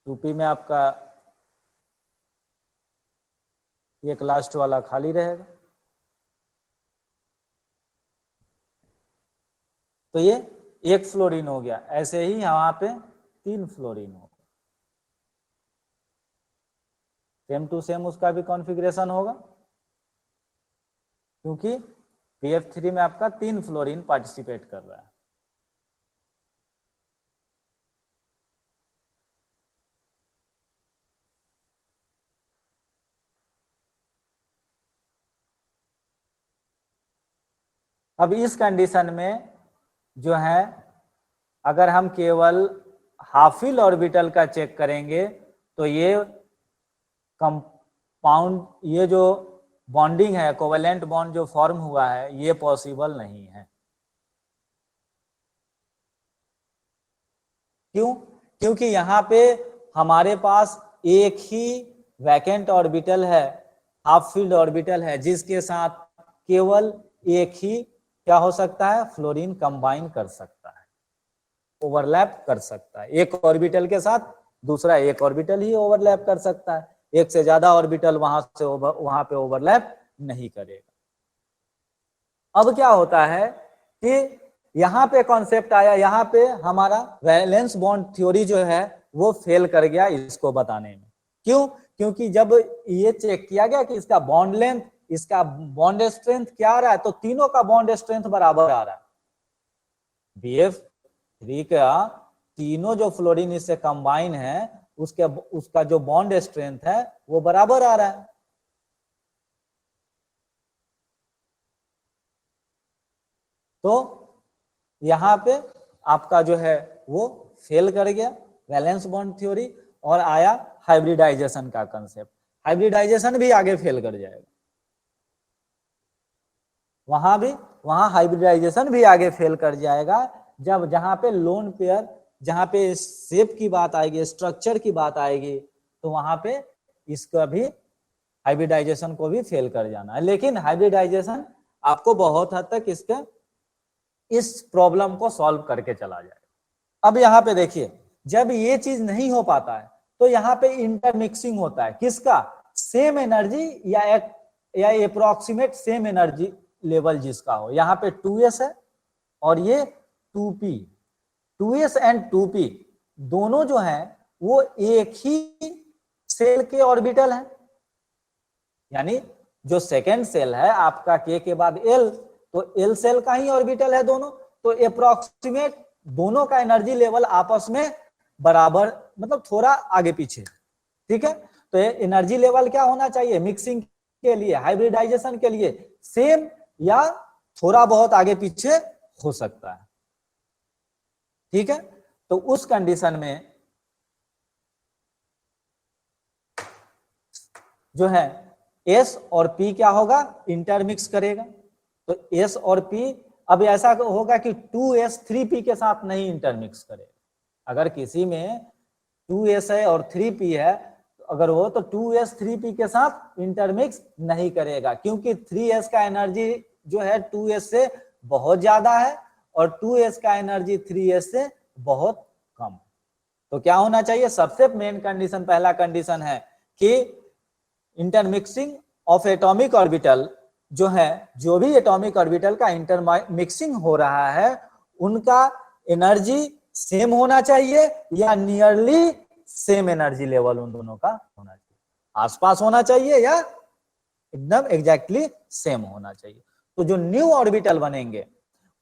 2p में आपका एक लास्ट वाला खाली रहेगा। तो ये एक फ्लोरीन हो गया। ऐसे ही यहाँ पे 3 फ्लोरीन हो, सेम टू सेम उसका भी कॉन्फ़िगरेशन होगा, क्योंकि PF3 में आपका 3 फ्लोरीन पार्टिसिपेट कर रहा है। अब इस कंडीशन में जो है, अगर हम केवल हाफिल ऑर्बिटल का चेक करेंगे तो ये कंपाउंड, ये जो बॉन्डिंग है, कोवेलेंट बॉन्ड जो फॉर्म हुआ है, ये पॉसिबल नहीं है। क्यों? क्योंकि यहाँ पे हमारे पास एक ही वैकेंट ऑर्बिटल है, हाफ फील्ड ऑर्बिटल है, जिसके साथ केवल एक ही क्या हो सकता है, फ्लोरीन कंबाइन कर सकता है, ओवरलैप कर सकता है। एक ऑर्बिटल के साथ दूसरा एक ऑर्बिटल ही ओवरलैप कर सकता है, एक से ज्यादा ऑर्बिटल वहां से वहां पे ओवरलैप नहीं करेगा। अब क्या होता है कि यहाँ पे कॉन्सेप्ट आया, यहाँ पे हमारा वैलेंस बॉन्ड थ्योरी जो है वो फेल कर गया इसको बताने में। क्यों? क्योंकि जब ये चेक किया गया कि इसका बॉन्ड लेंथ, इसका बॉन्ड स्ट्रेंथ क्या आ रहा है, तो तीनों का बॉन्ड स्ट्रेंथ बराबर आ रहा है। BF3 का तीनों जो फ्लोरीन इससे कंबाइन है, उसका जो बॉन्ड स्ट्रेंथ है वो बराबर आ रहा है। तो यहाँ पे आपका जो है वो फेल कर गया वैलेंस बॉन्ड थ्योरी, और आया हाइब्रिडाइजेशन का कंसेप्ट। हाइब्रिडाइजेशन भी आगे फेल कर जाएगा, वहां हाइब्रिडाइजेशन भी आगे फेल कर जाएगा, जब जहां पे लोन पेयर, जहां पे शेप की बात आएगी, स्ट्रक्चर की बात आएगी, तो वहां पे इसका भी हाइब्रिडाइजेशन को भी फेल कर जाना है। लेकिन हाइब्रिडाइजेशन आपको बहुत हद तक इस प्रॉब्लम को सॉल्व करके चला जाएगा। अब यहाँ पे देखिए, जब ये चीज नहीं हो पाता है तो यहाँ पे इंटरमिक्सिंग होता है, किसका, सेम एनर्जी या अप्रोक्सीमेट सेम एनर्जी लेवल जिसका हो। यहाँ पे 2s है और ये 2p, 2s एंड 2p दोनों जो है वो एक ही सेल के ऑर्बिटल है, यानी जो सेकेंड सेल है आपका k के बाद l, तो l सेल का ही ऑर्बिटल है दोनों, तो अप्रोक्सीमेट दोनों का एनर्जी लेवल आपस में बराबर, मतलब थोड़ा आगे पीछे, ठीक है। तो एनर्जी लेवल क्या होना चाहिए मिक्सिंग के लिए, हाइब्रिडाइजेशन के लिए, सेम या थोड़ा बहुत आगे पीछे हो सकता है, ठीक है। तो उस कंडीशन में जो है S और P क्या होगा, इंटरमिक्स करेगा। तो S और P, अब ऐसा होगा कि 2s 3p के साथ नहीं इंटरमिक्स करेगा। अगर किसी में 2s है और 3p है, अगर हो तो 2s 3p के साथ इंटरमिक्स नहीं करेगा, क्योंकि 3s का एनर्जी जो है 2s से बहुत ज्यादा है और 2s का एनर्जी 3s से बहुत कम। तो क्या होना चाहिए, सबसे मेन कंडीशन, पहला कंडीशन है कि इंटरमिक्सिंग ऑफ एटॉमिक ऑर्बिटल जो है, जो भी एटॉमिक ऑर्बिटल का इंटरमिक्सिंग हो रहा है उनका एनर्जी सेम होना चाहिए या नियरली सेम एनर्जी लेवल उन दोनों का होना चाहिए, आसपास होना चाहिए या एकदम एग्जैक्टली सेम होना चाहिए। तो जो न्यू ऑर्बिटल बनेंगे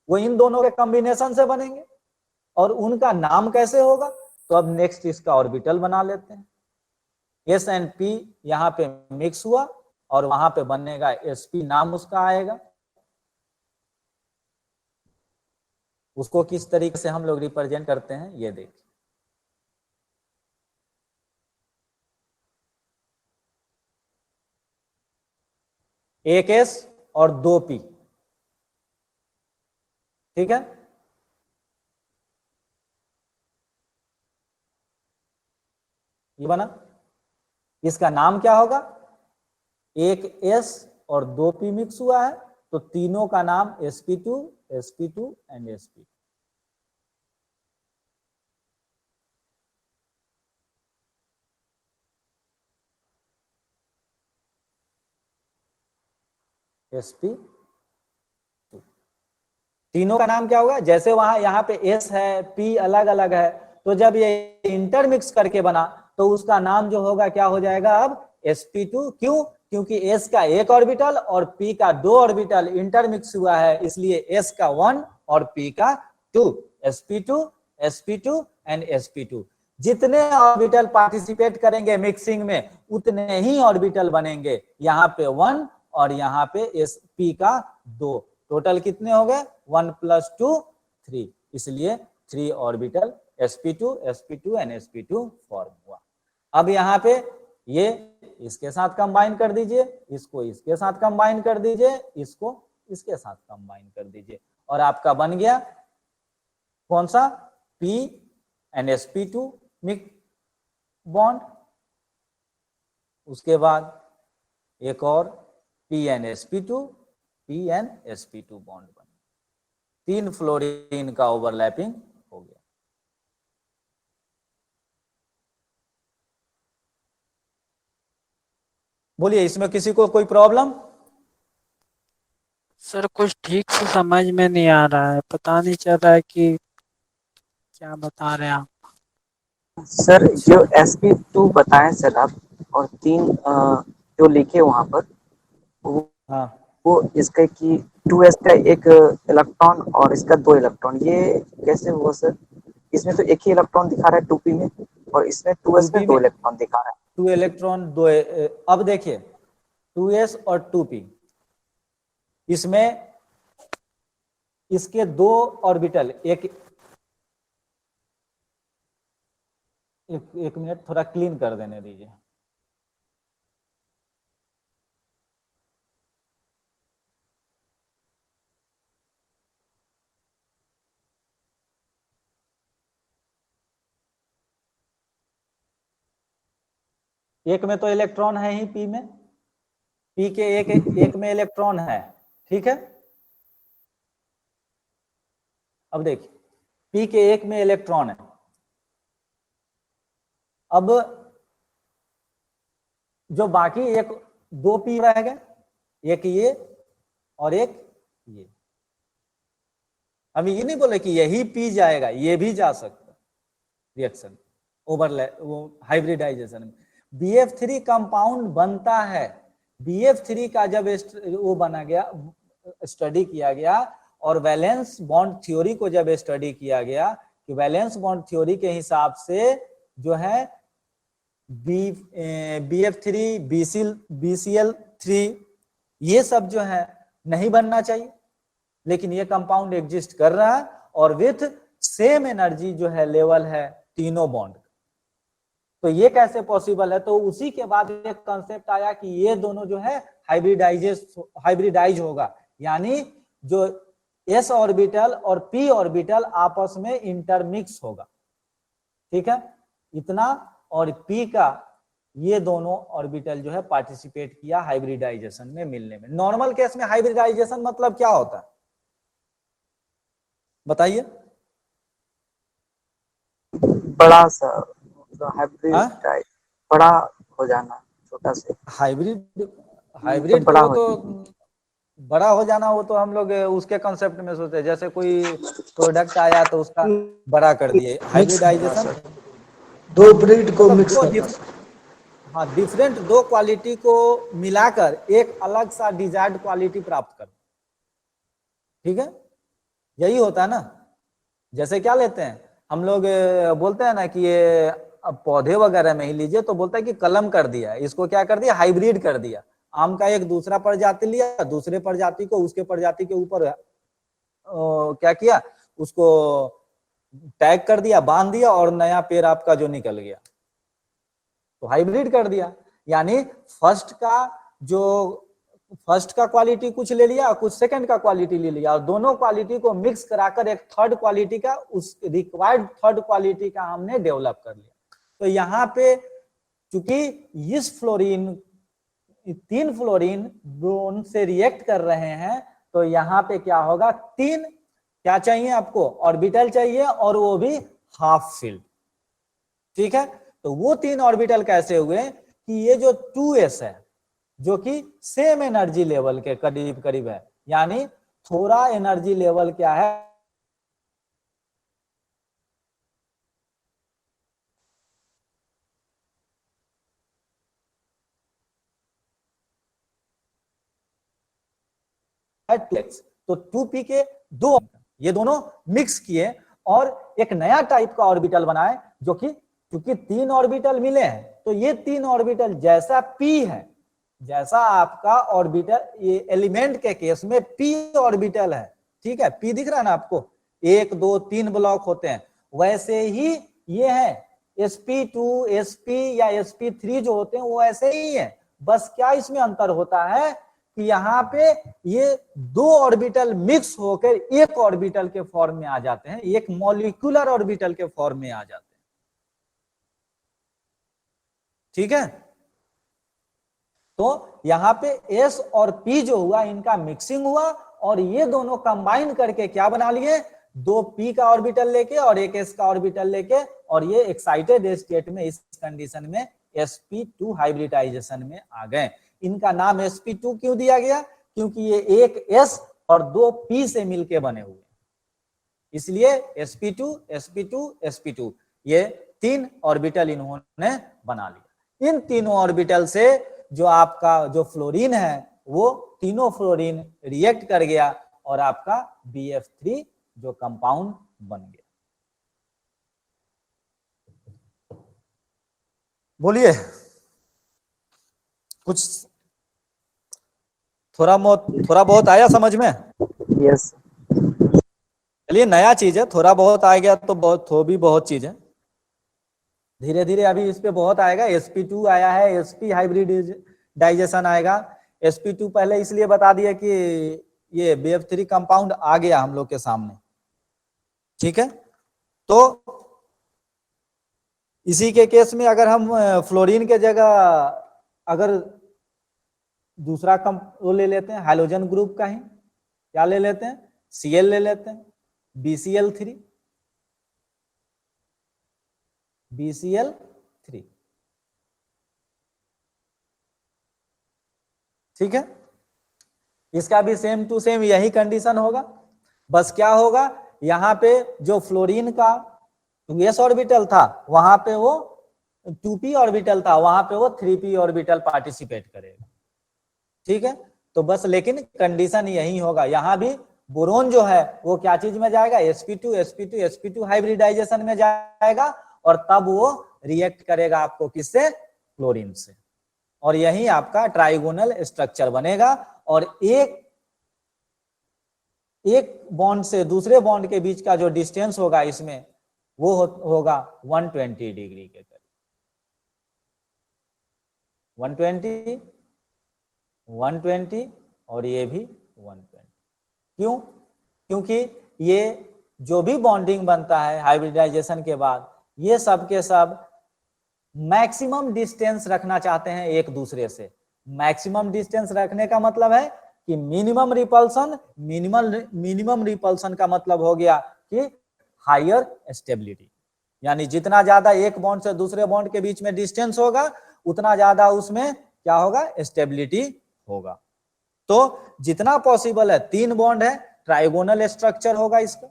वो इन दोनों के कॉम्बिनेशन से बनेंगे, और उनका नाम कैसे होगा, तो अब नेक्स्ट इसका ऑर्बिटल बना लेते हैं। S एंड P यहाँ पे मिक्स हुआ और वहां पे बनेगा sp, नाम उसका आएगा। उसको किस तरीके से हम लोग रिप्रेजेंट करते हैं ये देखिए, एक S और 2p, ठीक है। ये बना, इसका नाम क्या होगा, एक S और 2p मिक्स हुआ है तो तीनों का नाम sp2 sp2 and sp2। sp2 तीनों का नाम क्या होगा, जैसे वहां यहाँ पे s है, p अलग अलग है, तो जब ये इंटरमिक्स करके बना तो उसका नाम जो होगा क्या हो जाएगा अब sp2। क्यों? क्योंकि s का एक ऑर्बिटल और p का 2 ऑर्बिटल इंटरमिक्स हुआ है, इसलिए s का 1 और p का 2, sp2 sp2 एंड sp2। जितने ऑर्बिटल पार्टिसिपेट करेंगे मिक्सिंग में उतने ही ऑर्बिटल बनेंगे, यहाँ पे 1 और यहाँ पे p का 2, टोटल कितने हो गए 1 + 2 3, इसलिए 3 orbital sp2 sp2 and sp2 form हुआ। अब यहाँ पे ये इसके साथ कंबाइन कर दीजिए, इसको इसके साथ कंबाइन कर दीजिए, इसको इसके साथ कंबाइन कर दीजिए, और आपका बन गया कौन सा p and sp2 mix bond. उसके बाद एक और p एंड sp2 बॉन्ड बने, 3 फ्लोरीन का ओवरलैपिंग हो गया। बोलिए, इसमें किसी को कोई प्रॉब्लम? सर कुछ ठीक से समझ में नहीं आ रहा है, पता नहीं चल रहा है कि क्या बता रहे हैं आप। सर जो sp2 बताएं सर आप, और 3 जो लिखे वहां पर हाँ, वो इसका कि 2s का एक इलेक्ट्रॉन और इसका 2 इलेक्ट्रॉन, ये कैसे हुआ सर? इसमें तो एक ही इलेक्ट्रॉन दिखा रहा है 2p में, और इसमें 2s में 2 इलेक्ट्रॉन दिखा रहा है। 2 इलेक्ट्रॉन 2, अब देखिए 2s और 2p, इसमें इसके 2 ऑर्बिटल, एक मिनट थोड़ा क्लीन कर देने दीजिए। एक में तो इलेक्ट्रॉन है ही, p में, p के एक में इलेक्ट्रॉन है, ठीक है। अब देखिए p के एक में इलेक्ट्रॉन है, अब जो बाकी एक 2 p रह गए, एक ये और एक ये। हम ये नहीं बोले कि यही p जाएगा, ये भी जा सकता रिएक्शन ओवरलैप वो हाइब्रिडाइजेशन में। BF3 कंपाउंड बनता है, BF3 का जब वो बना गया, स्टडी किया गया, और वैलेंस बॉन्ड थ्योरी को जब स्टडी किया गया कि वैलेंस बॉन्ड थ्योरी के हिसाब से जो है BF3 BCl3 ये सब जो है नहीं बनना चाहिए, लेकिन ये कंपाउंड एग्जिस्ट कर रहा है और विथ सेम एनर्जी जो है लेवल है तीनों बॉन्ड। तो ये कैसे पॉसिबल है? तो उसी के बाद एक कंसेप्ट आया कि ये दोनों जो है हाइब्रिडाइज होगा, यानी जो s ऑर्बिटल और p ऑर्बिटल आपस में इंटरमिक्स होगा, ठीक है इतना, और p का ये दोनों ऑर्बिटल जो है पार्टिसिपेट किया हाइब्रिडाइजेशन में मिलने में। नॉर्मल केस में हाइब्रिडाइजेशन मतलब क्या होता है बताइए? बड़ा सा हाइब्रिड, बड़ा हो जाना, छोटा से हाइब्रिड बड़ा को तो बड़ा हो जाना, वो तो हम लोग उसके कंसेप्ट में सोचते हैं, जैसे कोई प्रोडक्ट आया तो उसका बड़ा कर दिए। हाइब्रिडाइजेशन 2 ब्रीड को मिक्स करना। हाँ, डिफरेंट 2 क्वालिटी को मिलाकर एक अलग सा डिजायर्ड क्वालिटी प्राप्त कर, ठीक है यही होता है ना। जैसे क्या लेते हैं हम लोग, बोलते हैं ना कि ये पौधे वगैरह में ही लीजिए तो बोलता है कि कलम कर दिया, इसको क्या कर दिया हाइब्रिड कर दिया। आम का एक दूसरा प्रजाति लिया, दूसरे प्रजाति को उसके प्रजाति के ऊपर क्या किया, उसको टैग कर दिया, बांध दिया, और नया पेड़ आपका जो निकल गया तो हाइब्रिड कर दिया। यानी फर्स्ट का क्वालिटी कुछ ले लिया, कुछ सेकंड का क्वालिटी ले लिया, और दोनों क्वालिटी को मिक्स कराकर एक थर्ड क्वालिटी का, उस रिक्वायर्ड थर्ड क्वालिटी का हमने डेवलप कर लिया। तो यहाँ पे चूंकि इस फ्लोरीन 3 फ्लोरीन ब्रोन से रिएक्ट कर रहे हैं, तो यहाँ पे क्या होगा, 3 क्या चाहिए आपको, ऑर्बिटल चाहिए, और वो भी हाफ फील्ड। ठीक है, तो वो 3 ऑर्बिटल कैसे हुए कि ये जो 2s है जो कि सेम एनर्जी लेवल के करीब करीब है, यानी थोड़ा एनर्जी लेवल क्या है, तो 2p के दो, ये दोनों मिक्स किए और एक नया टाइप का ऑर्बिटल बनाए, जो कि क्योंकि 3 ऑर्बिटल मिले हैं तो ये 3 ऑर्बिटल जैसा p है, जैसा आपका ऑर्बिटल ये एलिमेंट के केस में p ऑर्बिटल है, ठीक है, p दिख रहा है ना आपको, 1 2 3 ब्लॉक होते हैं, वैसे ही ये है sp2 sp या sp3 जो होते हैं वो ऐसे ही है, बस क्या इसमें अंतर होता है कि यहाँ पे ये 2 ऑर्बिटल मिक्स होकर एक ऑर्बिटल के फॉर्म में आ जाते हैं, एक मॉलिक्यूलर ऑर्बिटल के फॉर्म में आ जाते हैं। ठीक है, तो यहाँ पे s और p जो हुआ इनका मिक्सिंग हुआ और ये दोनों कंबाइन करके क्या बना लिए, 2 p का ऑर्बिटल लेके और एक s का ऑर्बिटल लेके, और ये एक्साइटेड स्टेट में इस कंडीशन में sp2 हाइब्रिडाइजेशन में आ गए। इनका नाम sp2 क्यों दिया गया, क्योंकि ये एक s और 2 p से मिलके बने हुए, इसलिए sp2 sp2 sp2 ये 3 ऑर्बिटल इन्होंने बना लिया। इन तीनों ऑर्बिटल से जो आपका जो फ्लोरीन है वो तीनों फ्लोरीन रिएक्ट कर गया और आपका BF3 जो कंपाउंड बन गया। बोलिए, कुछ थोड़ा बहुत आया समझ में? यस। चलिए, नया चीज है, थोड़ा बहुत आ गया तो बहुत चीज है, धीरे धीरे अभी इस पे बहुत आएगा। sp2 आया है, sp हाइब्रिडाइजेशन आएगा। sp2 पहले इसलिए बता दिया कि ये BF3 कंपाउंड आ गया हम लोग के सामने, ठीक है। तो इसी के केस में अगर हम फ्लोरीन के जगह अगर दूसरा वो ले लेते हैं, हाइड्रोजन ग्रुप का ही क्या ले लेते हैं, Cl ले लेते हैं, BCl3, ठीक है। इसका भी सेम टू सेम यही कंडीशन होगा, बस क्या होगा, यहाँ पे जो फ्लोरीन का 2s ऑर्बिटल था वहां पे वो 2p ऑर्बिटल था, वहां पे वो 3p ऑर्बिटल पार्टिसिपेट करेगा, ठीक है। तो बस लेकिन कंडीशन यही होगा, यहाँ भी बोरोन जो है वो क्या चीज में जाएगा, sp2 हाइब्रिडाइजेशन में जाएगा और तब वो रिएक्ट करेगा आपको किससे, क्लोरीन से, और यही आपका ट्राइगोनल स्ट्रक्चर बनेगा। और एक बॉन्ड से दूसरे बॉन्ड के बीच का जो डिस्टेंस होगा इसमें वो होगा 120 डिग्री के करीब, 120 और ये भी 120। क्यों, क्योंकि ये जो भी बॉन्डिंग बनता है हाइब्रिडाइजेशन के बाद ये सब के सब मैक्सिमम डिस्टेंस रखना चाहते हैं एक दूसरे से। मैक्सिमम डिस्टेंस रखने का मतलब है कि मिनिमम रिपल्सन का मतलब हो गया कि हायर स्टेबिलिटी, यानी जितना ज्यादा एक बॉन्ड से दूसरे बॉन्ड के बीच में डिस्टेंस होगा उतना ज्यादा उसमें क्या होगा, स्टेबिलिटी होगा। तो जितना पॉसिबल है 3 बॉन्ड है, ट्राइगोनल स्ट्रक्चर होगा, इसका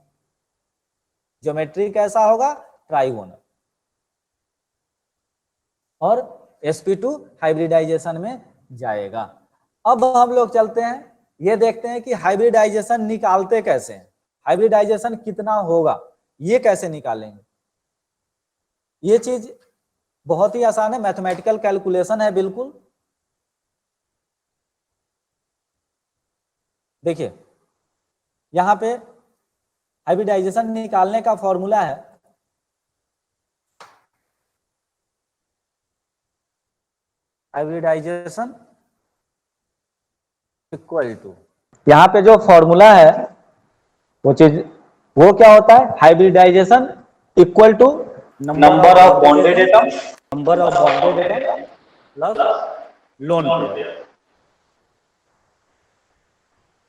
ज्योमेट्री कैसा होगा, ट्राइगोनल, और sp2 हाइब्रिडाइजेशन में जाएगा। अब हम लोग चलते हैं, ये देखते हैं कि हाइब्रिडाइजेशन निकालते कैसे हैं, हाइब्रिडाइजेशन कितना होगा ये कैसे निकालेंगे। ये चीज बहुत ही आसान है, मैथमेटिकल कैलकुलेशन है बिल्कुल। देखिए यहां पे हाइब्रिडाइजेशन निकालने का फॉर्मूला है, हाइब्रिडाइजेशन इक्वल टू, यहाँ पे जो फॉर्मूला है वो क्या होता है, hybridisation equal to number of bonded atom plus lone pair.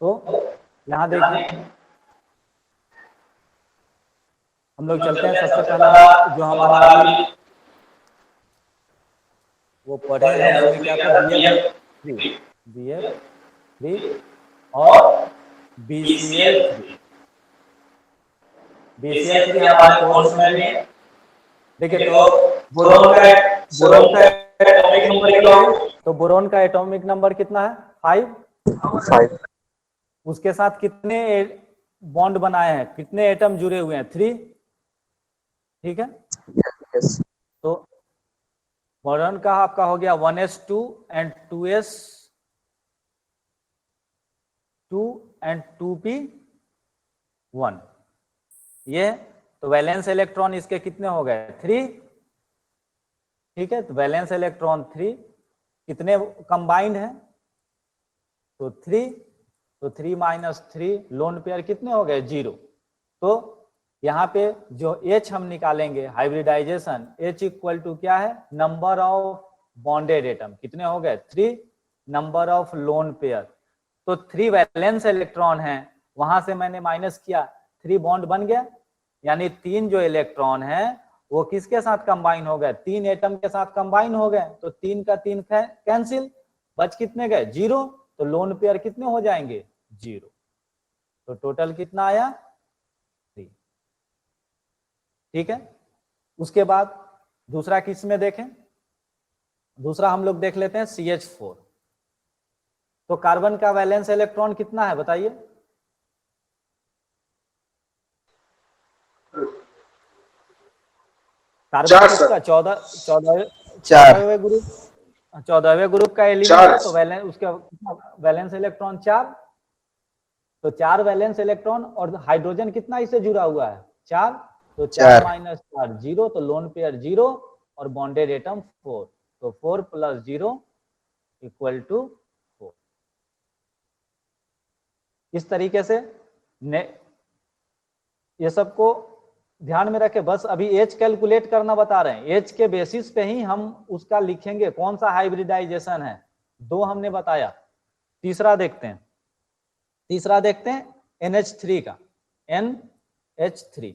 तो यहाँ देखिए हम लोग चलते हैं। सबसे पहला जो हमारा अभी वो पढ़े हैं उसमें क्या था, BF3 और BCl3। BCl3 हमारे कोर्स में भी है। देखिए तो बोरोन का एटॉमिक नंबर क्या है, तो बोरोन का एटॉमिक नंबर कितना है, 5। उसके साथ कितने बॉन्ड बनाए हैं, कितने एटम जुड़े हुए हैं, 3। ठीक है, yes. तो बोरोन का आपका हो गया 1s2 and 2s2 and 2p1। ये तो वैलेंस इलेक्ट्रॉन इसके कितने हो गए, 3। ठीक है, तो वैलेंस इलेक्ट्रॉन 3 कितने कंबाइंड है, तो 3। तो 3 माइनस 3 लोन पेयर कितने हो गए, 0। तो यहाँ पे जो H हम निकालेंगे हाइब्रिडाइजेशन, H इक्वल टू क्या है, नंबर ऑफ बॉन्डेड एटम कितने हो गए, 3, नंबर ऑफ लोन पेयर। तो 3 वैलेंस इलेक्ट्रॉन है, वहां से मैंने माइनस किया, 3 बॉन्ड बन गया, यानी 3 जो इलेक्ट्रॉन है वो किसके साथ कंबाइन हो गए, 3 एटम के साथ कंबाइन हो गए। तो 3 का 3 कैंसिल, बच कितने गए, 0। तो लोन पेयर कितने हो जाएंगे, 0। तो टोटल कितना आया, 3। ठीक है, उसके बाद दूसरा किस में देखें, दूसरा हम लोग देख लेते हैं CH4। तो कार्बन का वैलेंस इलेक्ट्रॉन कितना है बताइए, कार्बन किसका, 14वें ग्रुप, 14वें ग्रुप का एलिमेंट है। तो वैलेंस उसका वैलेंस इलेक्ट्रॉन 4। तो 4 वैलेंस इलेक्ट्रॉन, और हाइड्रोजन कितना इससे जुड़ा हुआ है, 4। तो 4 माइनस 4 0, तो लोन पेयर 0 और बॉन्डेड एटम 4। तो 4 प्लस 0 इक्वल टू 4। इस तरीके से ये सबको ध्यान में रखे, बस अभी एच कैलकुलेट करना बता रहे हैं, एच के बेसिस पे ही हम उसका लिखेंगे कौन सा हाइब्रिडाइजेशन है। 2 हमने बताया, तीसरा देखते हैं, NH3 का, NH3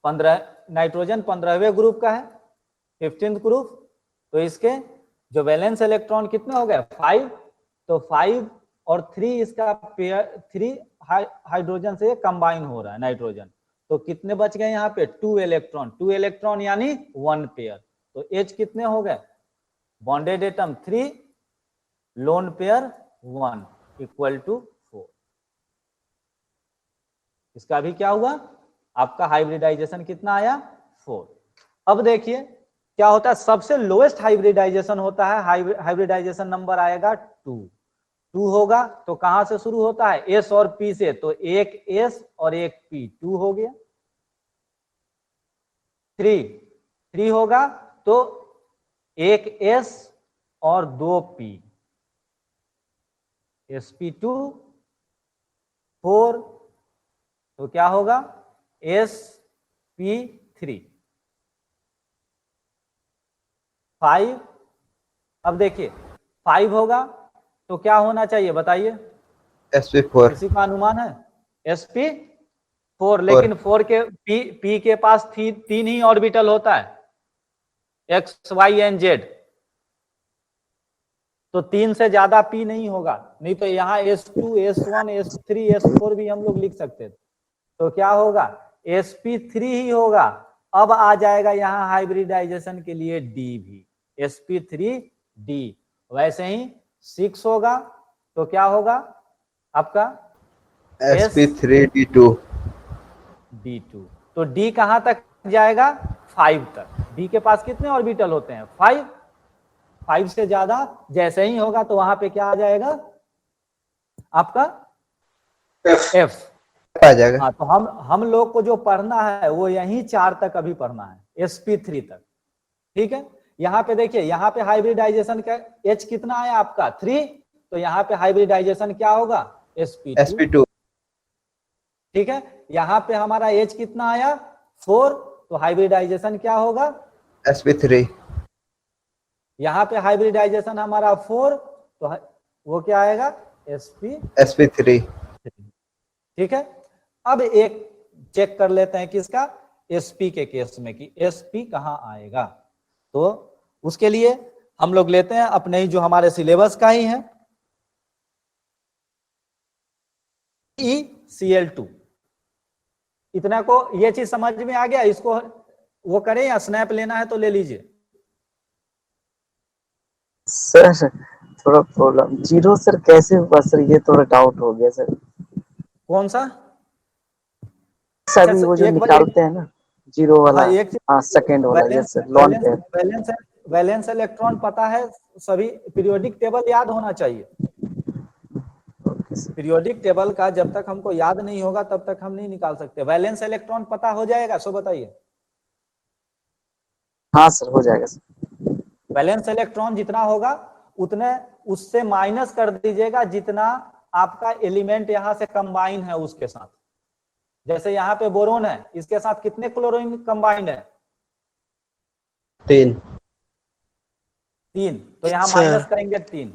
15 नाइट्रोजन 15वें ग्रुप का है, 15th ग्रुप। तो इसके जो वैलेंस इलेक्ट्रॉन कितने हो गए, 5। तो 5 और 3 इसका पेयर, 3 हाइड्रोजन से कंबाइन हो रहा है नाइट्रोजन। तो कितने बच गए यहाँ पे, 2 इलेक्ट्रॉन यानी 1 पेयर। तो H कितने हो गए, bonded atom 3, lone pair 1 equal to 4। इसका भी क्या हुआ, आपका हाइब्रिडाइजेशन कितना आया, 4। अब देखिए क्या होता है, सबसे लोएस्ट हाइब्रिडाइजेशन होता है, हाइब्रिडाइजेशन नंबर आएगा 2 होगा। तो कहां से शुरू होता है, S और P से। तो एक S और एक P, 2 हो गया। 3 होगा तो एक S और 2 P, sp2। 4 तो क्या होगा, sp3। 5, अब देखिए 5 होगा तो क्या होना चाहिए बताइए, sp4। किसी का अनुमान है, sp4। लेकिन 4 के p के पास 3 ही ऑर्बिटल होता है, x y and z। तो 3 से ज्यादा p नहीं होगा, नहीं तो यहाँ s2 s1 s3 s4 भी हम लोग लिख सकते थे। तो क्या होगा, sp3 ही होगा। अब आ जाएगा यहाँ हाइब्रिडाइजेशन के लिए d भी, sp3d। वैसे ही 6 होगा तो क्या होगा आपका, sp3d2। d2। तो d कहां तक जाएगा, 5 तक। d के पास कितने ऑर्बिटल होते हैं, 5 से ज्यादा जैसे ही होगा तो वहां पे क्या आ जाएगा आपका, f आ जाएगा। हाँ, तो हम लोग को जो पढ़ना है वो यही 4 तक अभी पढ़ना है, sp3 तक। ठीक है, यहाँ पे देखिए, यहाँ पे हाइब्रिडाइजेशन का H कितना है आपका, 3। तो यहाँ पे हाइब्रिडाइजेशन क्या होगा, sp2। ठीक है, यहाँ पे हमारा H कितना आया, 4। तो हाइब्रिडाइजेशन क्या होगा, sp3। यहाँ पे हाइब्रिडाइजेशन हमारा 4, तो वो क्या आएगा, sp sp3 ठीक है। अब एक चेक कर लेते हैं किसका, sp के केस में कि sp कहाँ आएगा। तो उसके लिए हम लोग लेते हैं अपने ही जो हमारे सिलेबस का ही है ECl2। इतना को ये चीज समझ में आ गया, इसको वो करें या स्नैप लेना है तो ले लीजिए। सर थोड़ा प्रॉब्लम, जीरो सर कैसे हुआ सर, ये थोड़ा डाउट हो गया सर। कौन सा? सर अभी वो जो एक बार निकालते हैं ना जीरो वाला, हाँ एक हाँ सेकंड वाला, valence yes sir, lawn valence pair. Valence valence electron पता है, सभी पीरियोडिक टेबल याद होना चाहिए। ओके सर, पीरियोडिक टेबल का जब तक हमको याद नहीं होगा तब तक हम नहीं निकाल सकते। वैलेंस इलेक्ट्रॉन पता हो जाएगा, सो बताइए। हाँ सर हो जाएगा सर। वैलेंस इलेक्ट्रॉन जितना होगा उतने उससे माइनस कर दीजिएगा जितना आपका एलिमेंट यहाँ से कंबाइन है उसके साथ। जैसे यहाँ पे बोरोन है, इसके साथ कितने क्लोरीन कंबाइंड है? 3 3, तो यहाँ अच्छा। माइनस करेंगे 3।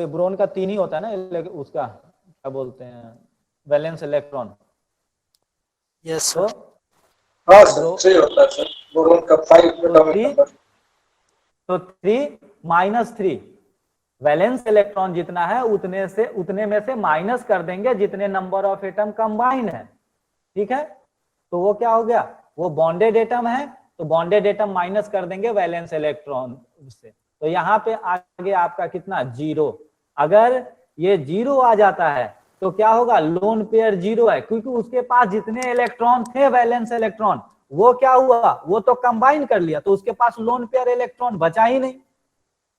ब्रोन का 3 ही होता है ना, उसका क्या बोलते हैं, वैलेंस इलेक्ट्रॉन। यस तो सर। हाँ सर 3 होता है सर, बोरोन का 5 एटॉमिक नंबर। तो 3 माइनस 3, वैलेंस इलेक्ट्रॉन जितना है उतने में से माइनस कर देंगे जितने नंबर ऑफ एटम कंबाइन है। ठीक है, तो वो क्या हो गया, वो बॉन्डेड एटम है, तो बॉन्डेड एटम माइनस कर देंगे वैलेंस इलेक्ट्रॉन से। तो यहाँ पे आगे आपका कितना, 0। अगर ये 0 आ जाता है तो क्या होगा, लोन पेयर 0 है, क्योंकि उसके पास जितने इलेक्ट्रॉन थे वैलेंस इलेक्ट्रॉन वो क्या हुआ, वो तो कंबाइन कर लिया, तो उसके पास लोन पेयर इलेक्ट्रॉन बचा ही नहीं,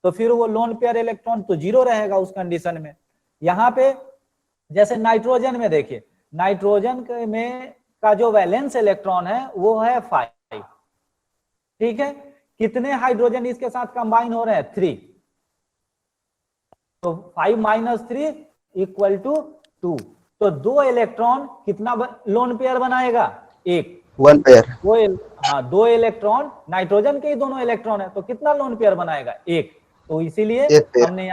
तो फिर वो लोन पेयर इलेक्ट्रॉन तो 0 रहेगा उस कंडीशन में। यहाँ पे जैसे नाइट्रोजन में देखिए, नाइट्रोजन में का जो वैलेंस इलेक्ट्रॉन है वो है 5। ठीक है, कितने हाइड्रोजन इसके साथ कंबाइन हो रहे हैं, 3। तो 5 माइनस 3 इक्वल टू 2। तो 2 इलेक्ट्रॉन कितना लोन पेयर बनाएगा, 1 1 पेयर। हाँ 2 इलेक्ट्रॉन, नाइट्रोजन के ही दोनों इलेक्ट्रॉन है, तो कितना लोन पेयर बनाएगा, 1। तो इसीलिए 1 पेयर। हमने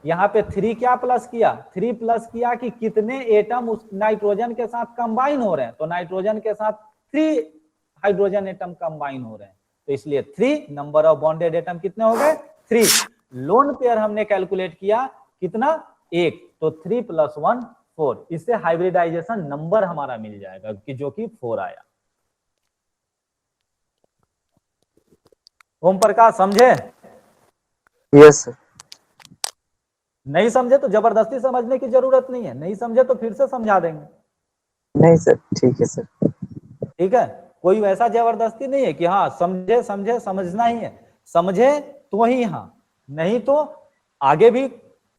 यहाँ पे 3 क्या प्लस किया, 3 प्लस किया कि कितने एटम उस नाइट्रोजन के साथ कंबाइन हो रहे हैं, तो नाइट्रोजन के साथ 3 हाइड्रोजन एटम कंबाइन हो रहे हैं, तो इसलिए 3 नंबर ऑफ बॉन्डेड एटम कितने हो गए, 3। लोन पेयर हमने कैलकुलेट किया कितना, 1, तो 3 + 1 4। इससे हाइब्रिडाइजेशन नंबर हमारा मिल जाएगा कि जो कि 4 आया। ओम प्रकाश समझे? Yes sir. नहीं समझे तो जबरदस्ती समझने की जरूरत नहीं है, नहीं समझे तो फिर से समझा देंगे। नहीं सर ठीक है सर। ठीक है, कोई वैसा जबरदस्ती नहीं है कि हाँ समझे समझे समझना ही है, समझे तो ही हाँ, नहीं तो आगे भी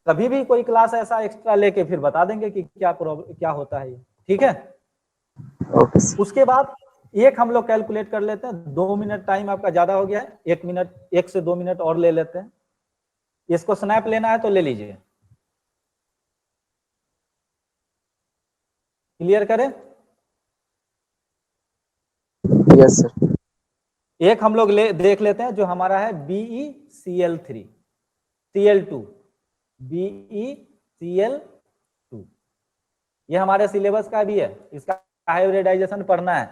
कभी भी कोई क्लास ऐसा एक्स्ट्रा लेके फिर बता देंगे कि क्या होता है ये। ठीक है, ओके सर। उसके बाद एक हम लोग कैलकुलेट कर लेते हैं। 2 मिनट टाइम आपका ज्यादा हो गया है, 1 से 2 मिनट और ले लेते हैं। इसको स्नैप लेना है तो ले लीजिए। क्लियर करें? Yes sir. एक हम लोग देख लेते हैं जो हमारा है BeCl3 Cl2 BeCl2, ये हमारे सिलेबस का भी है, इसका हाइब्रिडाइजेशन पढ़ना है।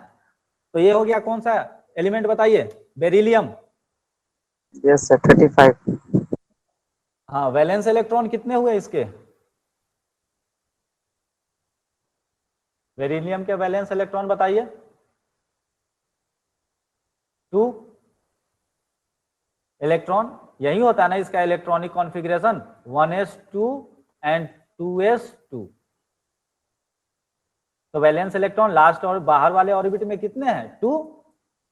तो ये हो गया कौन सा एलिमेंट बताइए, बेरिलियम। Yes sir 35। हाँ, वैलेंस इलेक्ट्रॉन कितने हुए इसके, बेरिलियम के वैलेंस इलेक्ट्रॉन बताइए, 2 इलेक्ट्रॉन। यही होता है ना इसका electronic configuration, 1s2 and 2s2। तो वैलेंस इलेक्ट्रॉन लास्ट और बाहर वाले ऑर्बिट में कितने हैं, 2,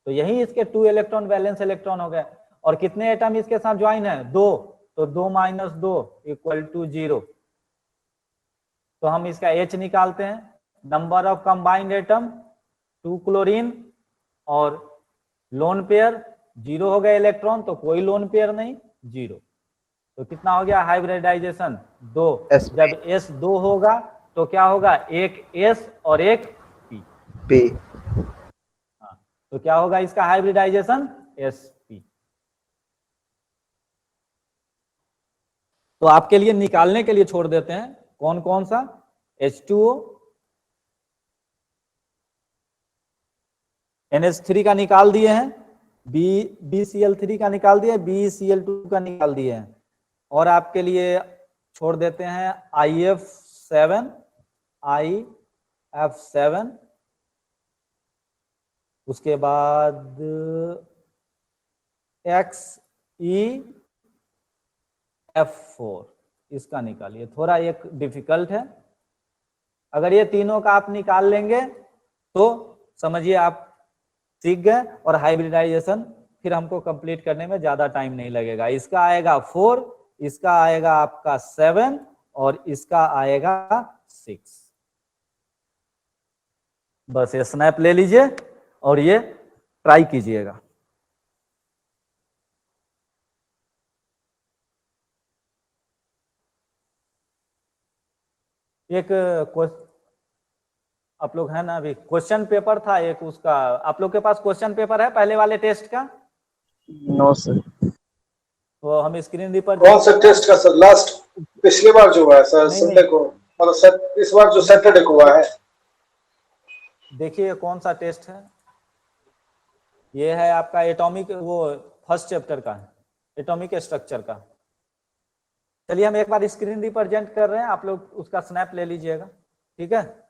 तो यही इसके 2 इलेक्ट्रॉन वैलेंस इलेक्ट्रॉन हो गए। और कितने एटम इसके साथ ज्वाइन है, 2, तो 2 - 2 = 0। तो हम इसका H निकालते हैं, number of combined atom 2 chlorine, और लोन पेयर 0 हो गए इलेक्ट्रॉन, तो कोई लोन पेयर नहीं, 0। तो कितना हो गया हाइब्रिडाइजेशन, 2। जब S 2 होगा तो क्या होगा, एक S और एक P। हाँ, तो क्या होगा इसका हाइब्रिडाइजेशन, sp। तो आपके लिए निकालने के लिए छोड़ देते हैं कौन कौन सा, H2O, NH3 का निकाल दिए हैं, BCl3 का निकाल दिए, BeCl2 का निकाल दिए हैं, और आपके लिए छोड़ देते हैं IF7, उसके बाद XeF4, इसका निकालिए। थोड़ा एक डिफिकल्ट है, अगर ये तीनों का आप निकाल लेंगे तो समझिए आप सीख गए, और हाइब्रिडाइजेशन फिर हमको कंप्लीट करने में ज्यादा टाइम नहीं लगेगा। इसका आएगा 4, इसका आएगा आपका 7, और इसका आएगा 6। बस ये स्नैप ले लीजिए और ये ट्राई कीजिएगा। एक आप लोग है ना, अभी क्वेश्चन पेपर था एक उसका, आप लोग के पास क्वेश्चन पेपर है पहले वाले टेस्ट का? No sir. तो हम स्क्रीन पर कौन सा टेस्ट का सर? लास्ट पिछली बार जो हुआ है सर नहीं, संडे को, मतलब सर इस बार जो सैटरडे को हुआ है। देखिए कौन सा टेस्ट है, ये है आपका एटॉमिक, वो फर्स्ट चैप्टर का है, एटॉमिक स्ट्रक्चर का। चलिए हम एक बार स्क्रीन रिप्रेजेंट कर रहे हैं, आप लोग उसका स्नैप ले लीजिएगा, ठीक है।